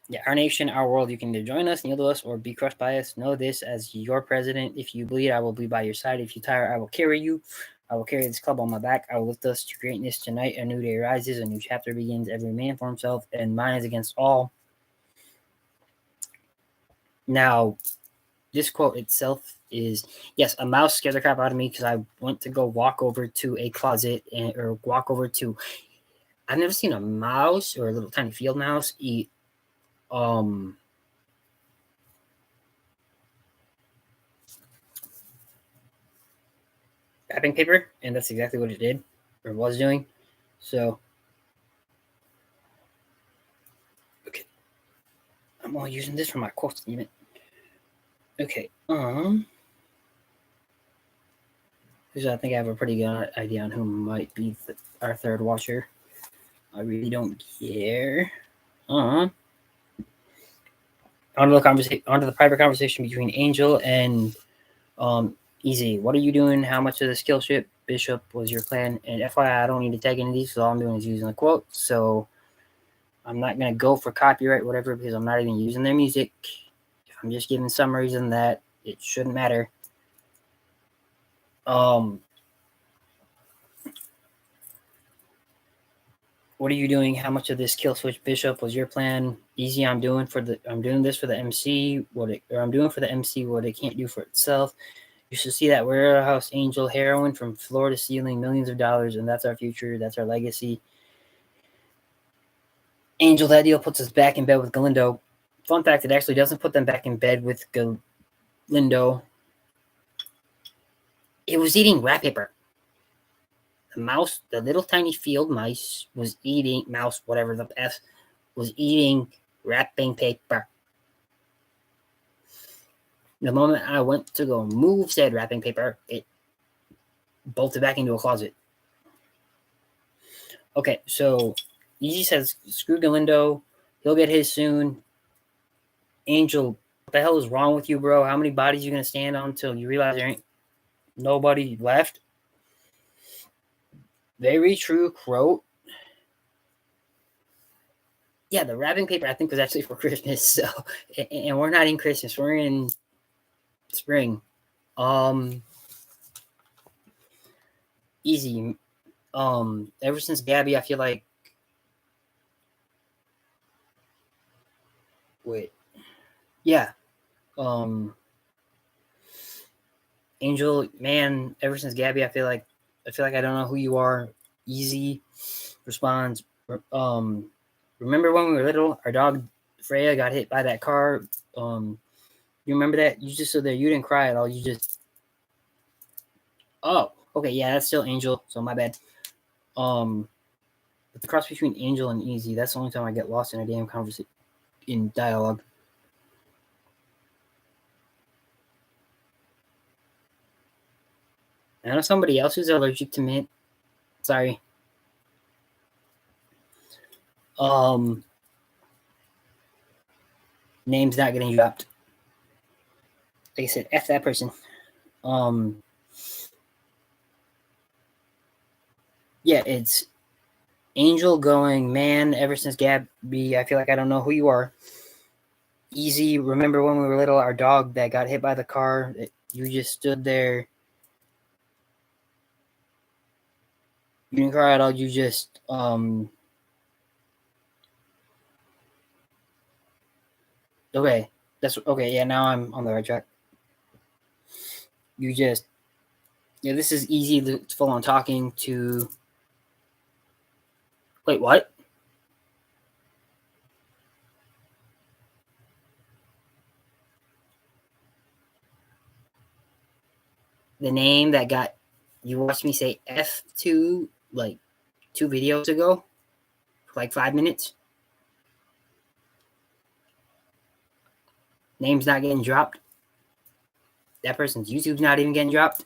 Yeah, our nation, our world. You can either join us, kneel to us, or be crushed by us. Know this as your president. If you bleed, I will be by your side. If you tire, I will carry you. I will carry this club on my back. I will lift us to greatness tonight. A new day rises. A new chapter begins. Every man for himself, and mine is against all. Now, this quote itself is, yes, a mouse scared the crap out of me because I went to go walk over to a closet or walk over to. I've never seen a mouse or a little tiny field mouse eat wrapping paper, and that's exactly what it did or was doing. So, okay, I'm only using this for my quotes, even. Okay, because I think I have a pretty good idea on who might be our third watcher. I really don't care. On to the private conversation between Angel and EZ. What are you doing? How much of the skill ship? Bishop was your plan? And FYI, I don't need to tag any of these, so all I'm doing is using the quote. So I'm not gonna go for copyright, whatever, because I'm not even using their music. If I'm just giving summaries on that, it shouldn't matter. What are you doing? How much of this kill switch Bishop was your plan? EZ, I'm doing this for the MC. I'm doing for the MC what it can't do for itself. You should see that warehouse Angel heroin from floor to ceiling, millions of dollars, and that's our future. That's our legacy. Angel, that deal puts us back in bed with Galindo. Fun fact, it actually doesn't put them back in bed with Galindo. It was eating rat paper. The mouse, the little tiny field mouse, was eating wrapping paper. The moment I went to go move said wrapping paper, it bolted back into a closet. Okay, so EZ says, screw Galindo. He'll get his soon. Angel, what the hell is wrong with you, bro? How many bodies are you going to stand on until you realize there ain't nobody left? Very true quote. Yeah, the wrapping paper, I think, was actually for Christmas. So, and we're not in Christmas. We're in spring. Easy. Ever since Gabby, I feel like Wait. Yeah. Angel, man, ever since Gabby, I feel like I don't know who you are. Easy responds. Remember when we were little, our dog Freya got hit by that car. You remember that? You just stood there. You didn't cry at all. You just. Oh, okay, yeah, that's still Angel. So my bad. But the cross between Angel and Easy, that's the only time I get lost in a damn conversation in dialogue. I know somebody else who's allergic to mint. Sorry. Name's not getting dropped. Like I said, F that person. Yeah, it's Angel going, man, ever since Gabby, I feel like I don't know who you are. Easy, remember when we were little, our dog that got hit by the car, you just stood there. You didn't cry at all, you just, okay, that's, okay, yeah, now I'm on the right track. You just, yeah, this is Easy, it's full on talking to, wait, what? The name that got, you watched me say F2, like, 2 videos ago, for like 5 minutes. Name's not getting dropped. That person's YouTube's not even getting dropped.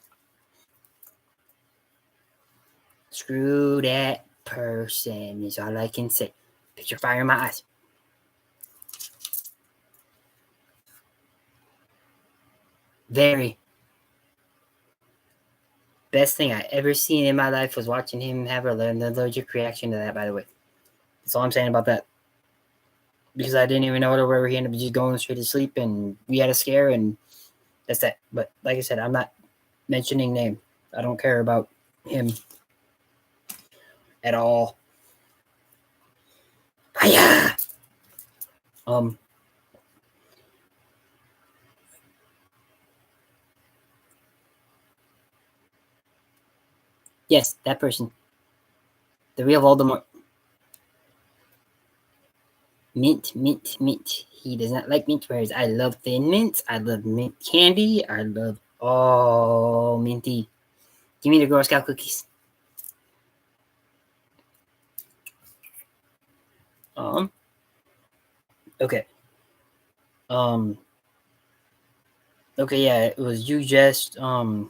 Screw that person is all I can say. Picture fire in my eyes. Very. Best thing I ever seen in my life was watching him have an allergic reaction to that, by the way. That's all I'm saying about that. Because I didn't even know where he ended up just going straight to sleep and we had a scare and that's that. But like I said, I'm not mentioning name. I don't care about him at all. Hiya! Yes, that person. The real Voldemort. Mint, mint, mint. He does not like mint, whereas I love thin mints. I love mint candy. I love all minty. Give me the Girl Scout cookies. Okay. Okay, yeah, it was you just, I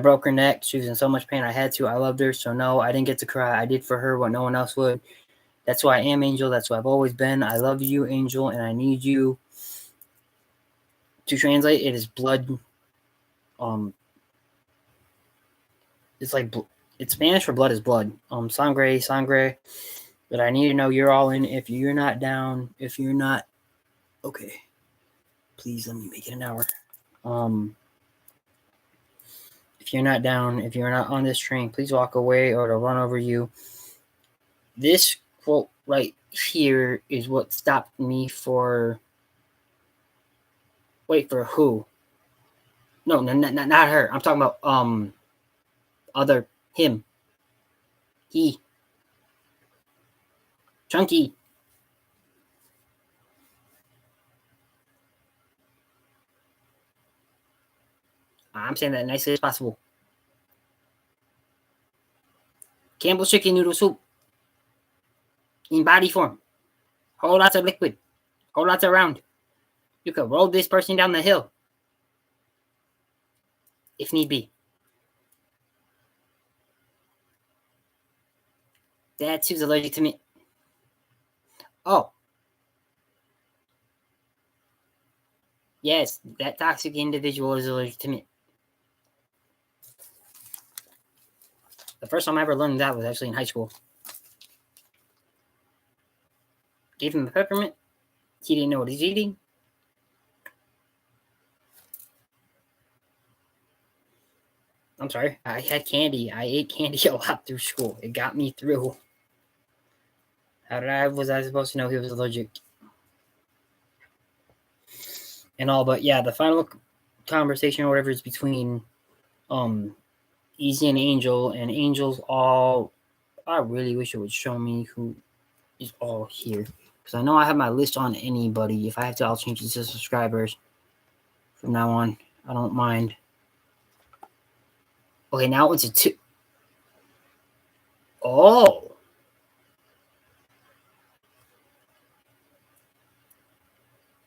broke her neck. She was in so much pain. I had to. I loved her. So no, I didn't get to cry. I did for her what no one else would. That's who I am, Angel. That's who I've always been. I love you, Angel, and I need you. To translate, it is blood. It's like, it's Spanish for blood is blood. Sangre, sangre. But I need to know you're all in. If you're not down, if you're not, okay. Please let me make it an hour. If you're not down, if you're not on this train, please walk away or it'll run over you. This quote right here is what stopped me for. Wait, for who? No, not her. I'm talking about other him. He. Chunky. I'm saying that nicely as possible. Campbell's chicken noodle soup. In body form. Whole lots of liquid. Whole lots around. You could roll this person down the hill. If need be. That's who's allergic to me. Oh. Yes, that toxic individual is allergic to me. The first time I ever learned that was actually in high school. Gave him a peppermint. He didn't know what he's eating. I'm sorry. I had candy. I ate candy a lot through school. It got me through. Was I supposed to know he was allergic? and all. But yeah, the final conversation or whatever is between Easy and Angel, and Angel's all. I really wish it would show me who is all here, because I know I have my list on anybody. If I have to, I'll change it to subscribers from now on. I don't mind. Okay, now it's a 2. Oh.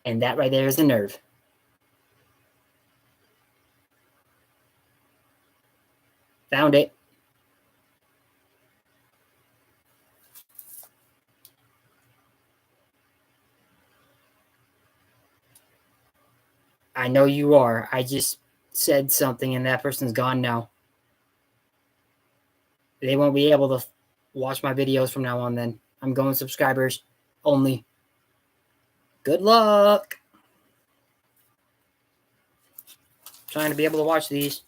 And that right there is the nerve. Found it. I know you are. I just said something and that person's gone now. They won't be able to watch my videos from now on then. I'm going subscribers only. Good luck. Trying to be able to watch these.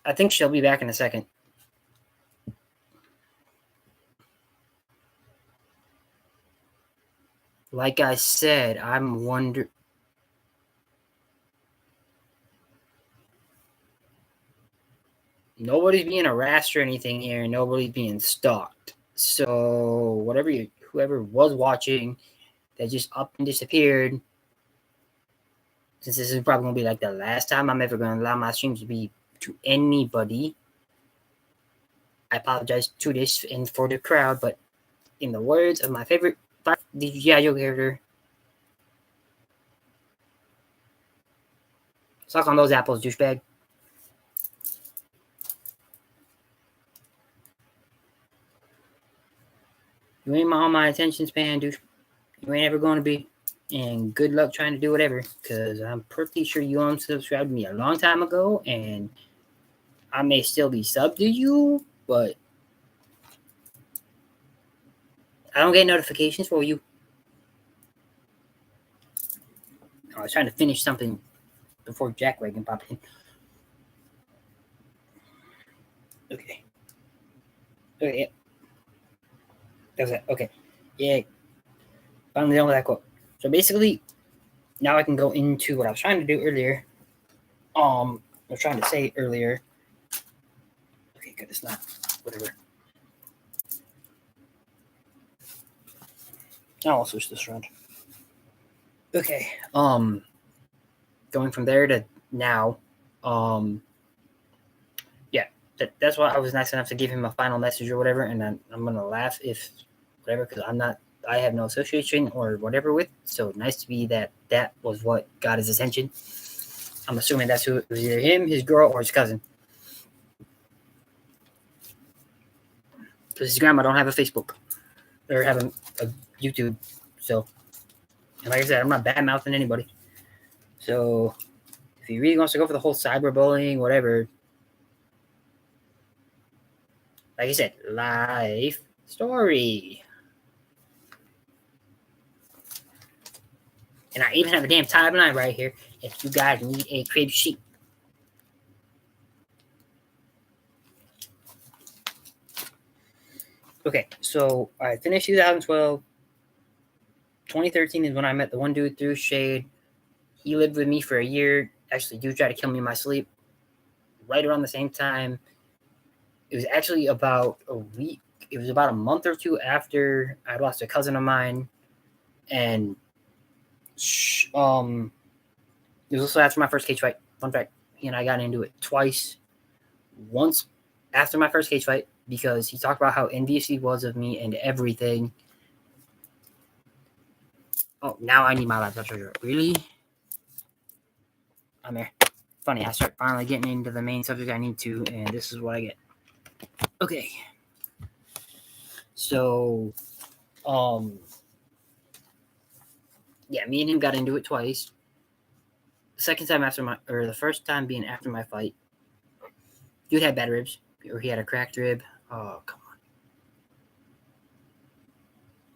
I think she'll be back in a second. Like I said, I'm wondering. Nobody's being harassed or anything here. Nobody's being stalked. So whoever was watching that just up and disappeared, since this is probably going to be like the last time I'm ever going to allow my streams to be to anybody, I apologize to this and for the crowd, but in the words of my favorite the G.I. Joe character, suck on those apples, douchebag. You ain't on my attention span, douche. You ain't ever going to be. And good luck trying to do whatever, because I'm pretty sure you unsubscribed to me a long time ago, and I may still be subbed to you, but I don't get notifications for you. I was trying to finish something before Jackwagon popped in. Okay. Okay, yeah. That was it. Okay. Yeah. Finally done with that quote. So basically, now I can go into what I was trying to do earlier. I was trying to say earlier. Okay, good. It's not. Whatever. I'll switch this around. Okay. Going from there to now. Yeah. That's why I was nice enough to give him a final message or whatever, and I'm gonna laugh if whatever, because I have no association or whatever with. So nice to be that was what got his attention. I'm assuming that's who it was, either him, his girl, or his cousin. Because his grandma don't have a Facebook or have a YouTube. So, and like I said, I'm not bad mouthing anybody. So, if he really wants to go for the whole cyberbullying, whatever, like I said, life story. And I even have a damn timeline right here if you guys need a crib sheet. Okay, so I finished 2012. 2013 is when I met the one dude through Shade. He lived with me for a year. Actually, dude tried to kill me in my sleep. Right around the same time. It was actually about a week. It was about a month or two after I lost a cousin of mine. And it was also after my first cage fight. Fun fact, he and I got into it twice. Once after my first cage fight, because he talked about how envious he was of me and everything. Oh, now I need my laptop charger. Really? I'm here. Funny, I start finally getting into the main subject I need to, and this is what I get. Okay. So, yeah, me and him got into it twice. The second time the first time being after my fight, dude had bad ribs, or he had a cracked rib. Oh, come on.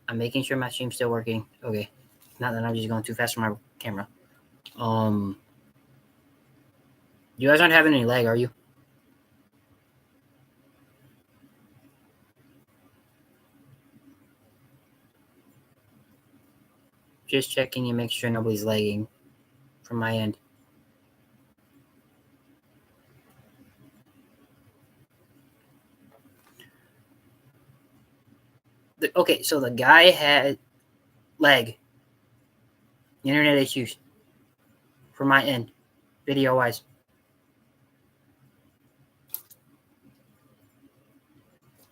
I'm making sure my stream's still working. Okay. Not that I'm just going too fast for my camera. You guys aren't having any lag, are you? Just checking and make sure nobody's lagging from my end. Okay, so the guy had lag. Internet issues from my end, video-wise.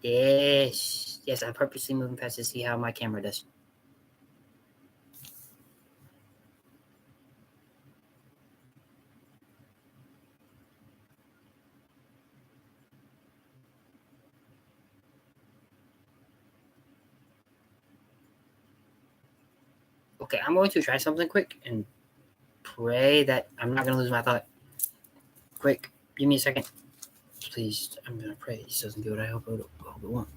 Yes, I'm purposely moving past to see how my camera does. Okay, I'm going to try something quick and pray that I'm not going to lose my thought. Quick, give me a second. Please, I'm going to pray this doesn't do what I hope it won't.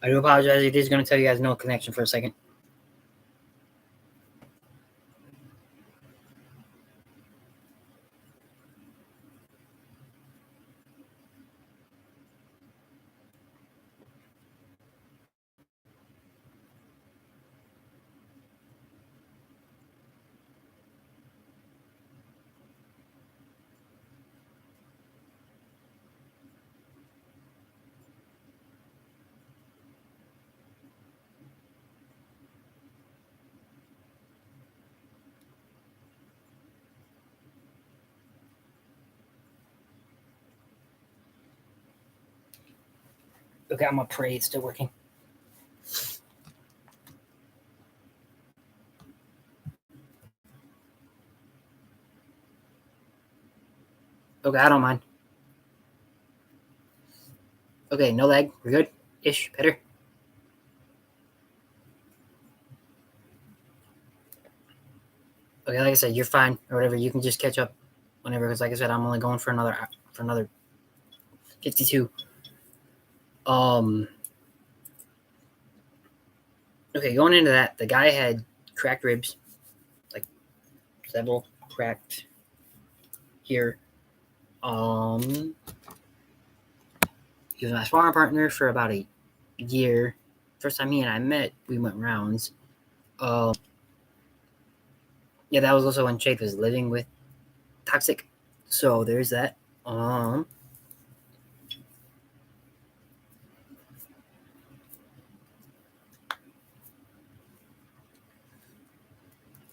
I do apologize. It is going to tell you guys no connection for a second. Okay, I'm going to pray it's still working. Okay, I don't mind. Okay, no lag. We're good? Ish, better. Okay, like I said, you're fine or whatever. You can just catch up whenever, because like I said, I'm only going for another 52. Okay, going into that, the guy had cracked ribs, like several cracked here. He was my sparring partner for about a year. First time he and I met, we went rounds. Yeah, that was also when Jake was living with Toxic. So there's that.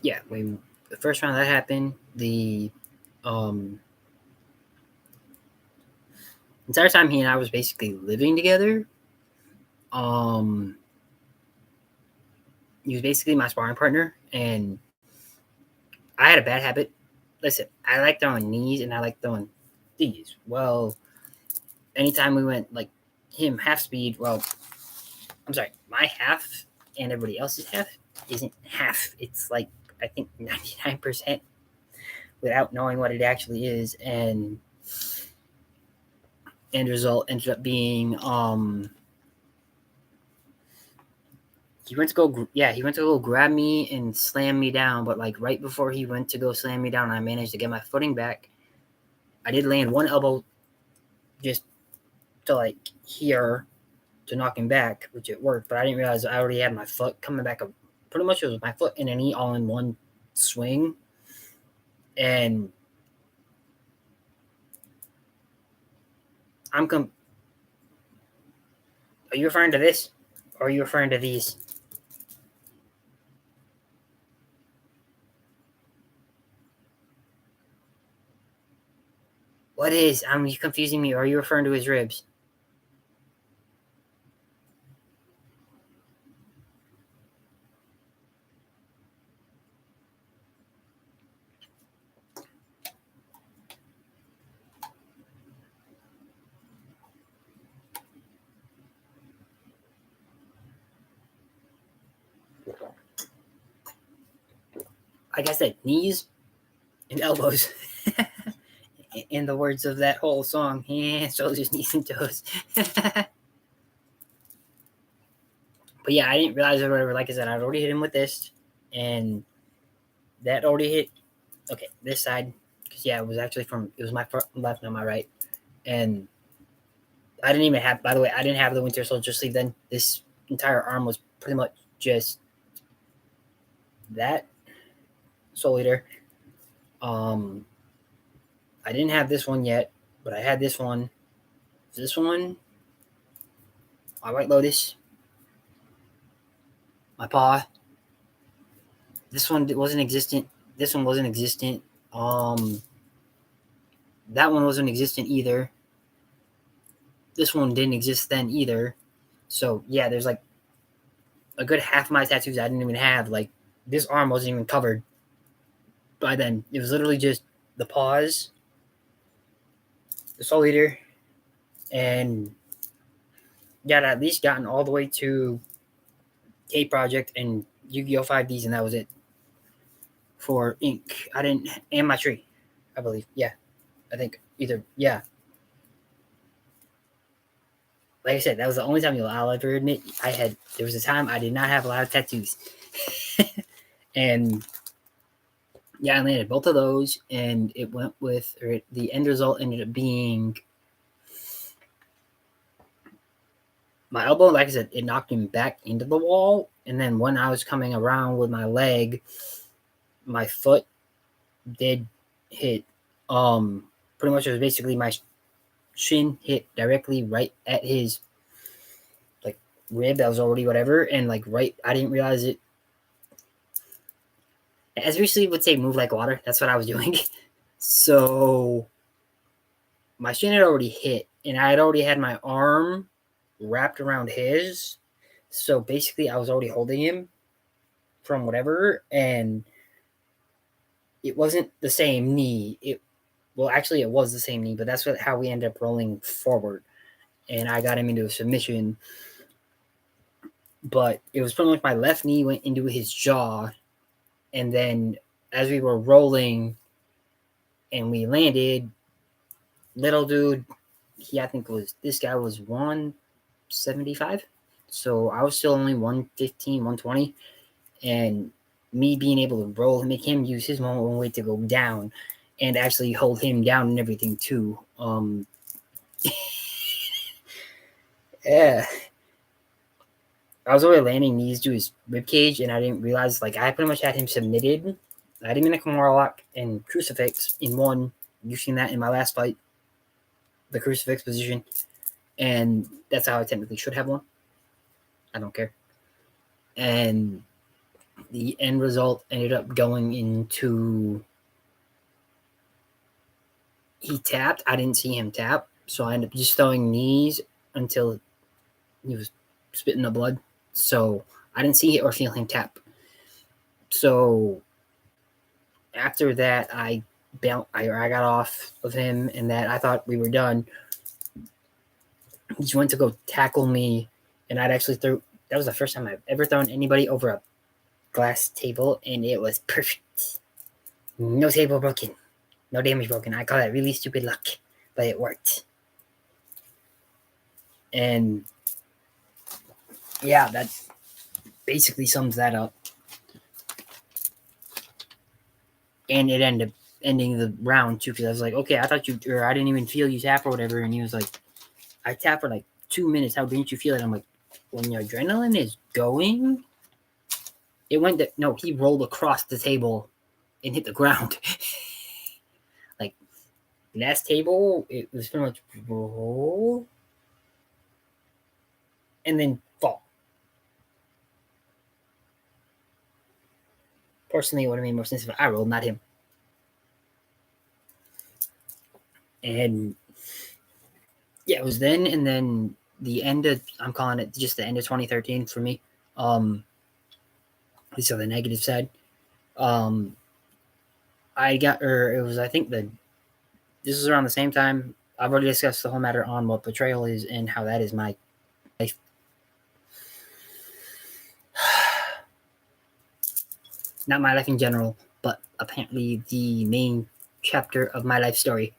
Yeah, the first round that happened, the entire time he and I was basically living together. He was basically my sparring partner, and I had a bad habit. Listen, I like throwing knees and I like throwing these. Well, anytime we went like him half speed, well, I'm sorry, my half and everybody else's half isn't half. It's like I think 99% without knowing what it actually is, and end result ended up being he went to go grab me and slam me down, but like right before he went to go slam me down, I managed to get my footing back. I did land one elbow just to like here to knock him back, which it worked, but I didn't realize I already had my foot coming back up. Pretty much it was my foot and a knee all in one swing. And are you referring to this? Or are you referring to these? What is? I'm confusing me. Or are you referring to his ribs? Like I said, knees and elbows. In the words of that whole song, yeah, shoulders, knees, and toes. But yeah, I didn't realize it or whatever. Like I said, I'd already hit him with this, and that already hit. Okay, this side, because yeah, it was actually it was my left, not my right, and I didn't even have. By the way, I didn't have the winter soldier sleeve then. This entire arm was pretty much just that soul eater. I didn't have this one yet, but I had this one. This one, my White Lotus, my paw. This one wasn't existent. This one wasn't existent. That one wasn't existent either. This one didn't exist then either. So yeah, there's like a good half of my tattoos I didn't even have. Like this arm wasn't even covered by then. It was literally just the paws, the Soul Eater, and got at least gotten all the way to K Project and Yu-Gi-Oh! 5Ds, and that was it for ink. I didn't, and my tree, I believe. Yeah, I think either. Yeah. Like I said, that was the only time I'll ever admit there was a time I did not have a lot of tattoos. And yeah, I landed both of those, and it went with, or the end result ended up being my elbow. Like I said, it knocked him back into the wall. And then when I was coming around with my leg, my foot did hit, pretty much it was basically my shin hit directly right at his like rib that was already whatever, and like right, I didn't realize it. As Richie would say, move like water. That's what I was doing. So my shin had already hit, and I had already had my arm wrapped around his. So basically, I was already holding him from whatever, and it wasn't the same knee. Actually, it was the same knee, but that's how we ended up rolling forward, and I got him into a submission. But it was pretty much my left knee went into his jaw, and then as we were rolling and we landed, little dude, this guy was 175, so I was still only 115, 120, and me being able to roll, make him use his moment weight to go down and actually hold him down and everything too. Yeah, I was already landing knees to his ribcage, and I didn't realize, like, I pretty much had him submitted. I had him in a Kimura lock and crucifix in one. You've seen that in my last fight, the crucifix position, and that's how I technically should have won. I don't care. And the end result ended up going into, he tapped. I didn't see him tap, so I ended up just throwing knees until he was spitting the blood. So I didn't see it or feel him tap. So after that, I got off of him, and that I thought we were done. He just went to go tackle me, and I'd actually threw. That was the first time I've ever thrown anybody over a glass table, and it was perfect. No table broken, no damage broken. I call that really stupid luck, but it worked. And yeah, that basically sums that up. And it ended up ending the round too, because I was like, okay, I didn't even feel you tap or whatever. And he was like, I tapped for like 2 minutes. How didn't you feel it? I'm like, when your adrenaline is going, he rolled across the table and hit the ground. Like, last table, it was pretty much roll and then fall. Personally, it would have made more sense if I rolled, not him. And yeah, it was then, and then the end of, I'm calling it just the end of 2013 for me. At least on the negative side. This is around the same time. I've already discussed the whole matter on what betrayal is and how that is my life. Not my life in general, but apparently the main chapter of my life story.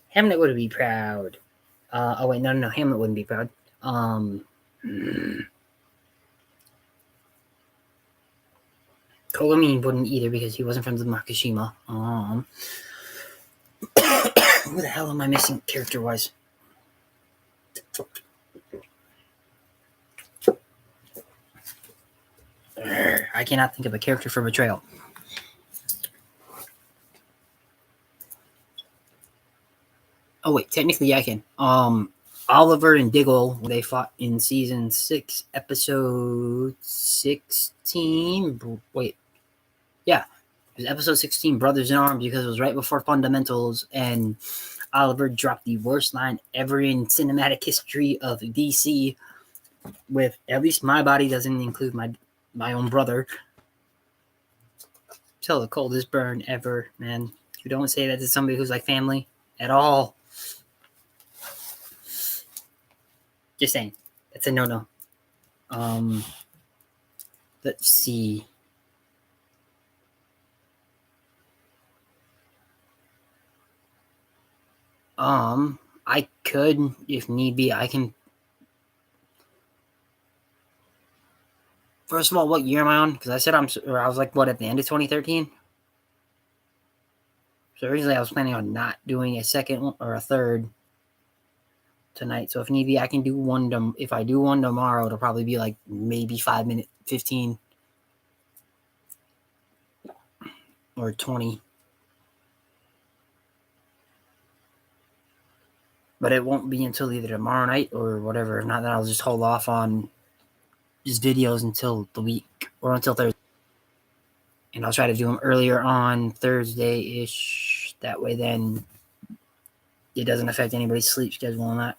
Hamlet would be proud. Hamlet wouldn't be proud. Kogami wouldn't either because he wasn't friends with Makishima. Who the hell am I missing character-wise? I cannot think of a character for Betrayal. Oh wait, technically I can. Oliver and Diggle, they fought in season 6, episode 16. Wait, yeah, it was episode 16, Brothers in Arms, because it was right before Fundamentals, and Oliver dropped the worst line ever in cinematic history of DC. With at least my body doesn't include my own brother. Tell the coldest burn ever, man. You don't say that to somebody who's like family at all. Just saying. That's a no-no. Let's see. I could, if need be, I can. First of all, what year am I on? Because I said I was like, what, at the end of 2013? So originally I was planning on not doing a second one or a third tonight. So if need be, I can do one. If I do one tomorrow, it'll probably be like maybe 5 minutes, 15 or 20. But it won't be until either tomorrow night or whatever. If not, then I'll just hold off on just videos until the week or until Thursday. And I'll try to do them earlier on Thursday-ish. That way then it doesn't affect anybody's sleep schedule and that.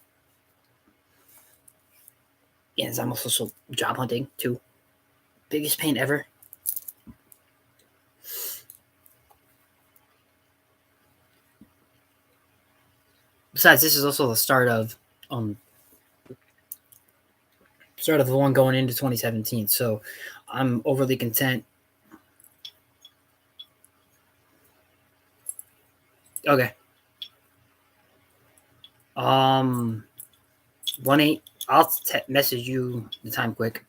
Yes, I'm also job hunting too. Biggest pain ever. Besides, this is also the start of the one going into 2017. So I'm overly content. Okay. 1-8. I'll message you the time quick.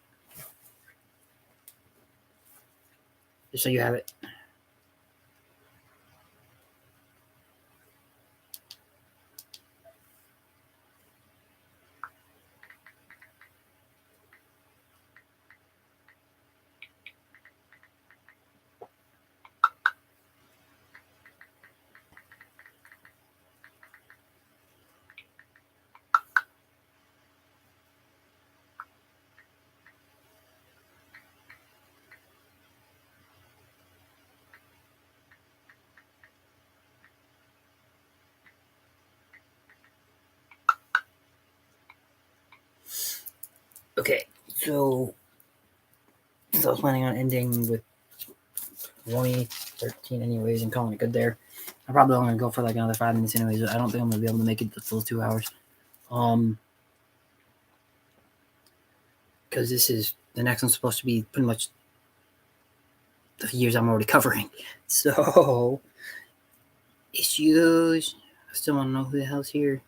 Just so you have it. Okay, so I was planning on ending with 2013 anyways and calling it good there. I'm probably only going to go for like another 5 minutes anyways. I don't think I'm going to be able to make it the full 2 hours. Because the next one's supposed to be pretty much the years I'm already covering. So, issues. I still want to know who the hell's here.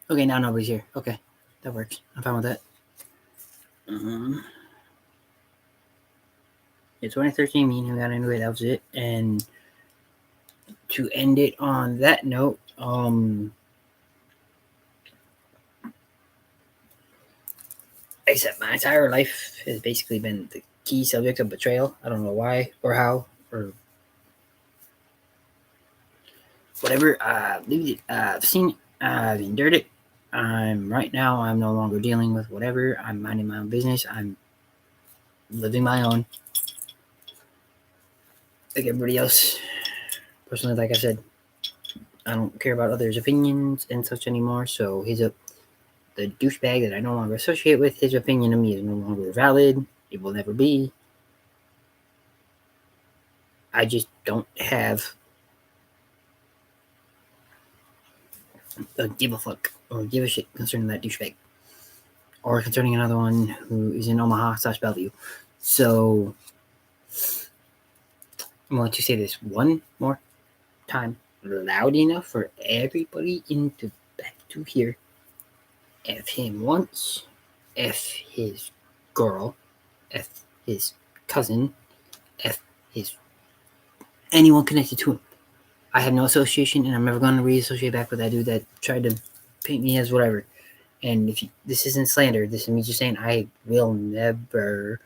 Okay, now nobody's here. Okay, that works. I'm fine with that. Yeah, 2013, me and him got into it. That was it. And to end it on that note, except my entire life has basically been the key subject of betrayal. I don't know why or how or whatever. I've seen it. I've endured it. I'm no longer dealing with whatever. I'm minding my own business. I'm living my own. Like everybody else. Personally, like I said, I don't care about others' opinions and such anymore. So the douchebag that I no longer associate with, his opinion of me is no longer valid. It will never be. I just don't have a give a fuck or give a shit concerning that douchebag. Or concerning another one who is in Omaha/Bellevue. So I'm going to say this one more time loud enough for everybody in the back to hear. F him once, F his girl, F his cousin, F his anyone connected to him. I have no association, and I'm never going to reassociate back with that dude that tried to paint me as whatever. And if you, this isn't slander, this is me just saying I will never,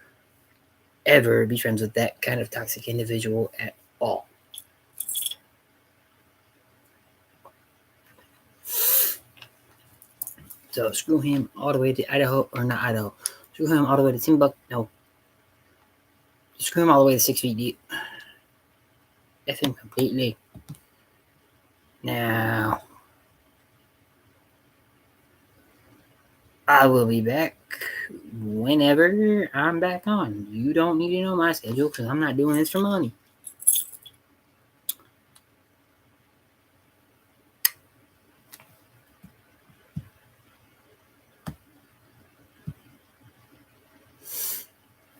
ever be friends with that kind of toxic individual at all. So screw him all the way to Idaho, or not Idaho. Screw him all the way to Timbuktu. No. Screw him all the way to 6 feet deep. F him completely. Now, I will be back whenever I'm back on. You don't need to know my schedule because I'm not doing this for money.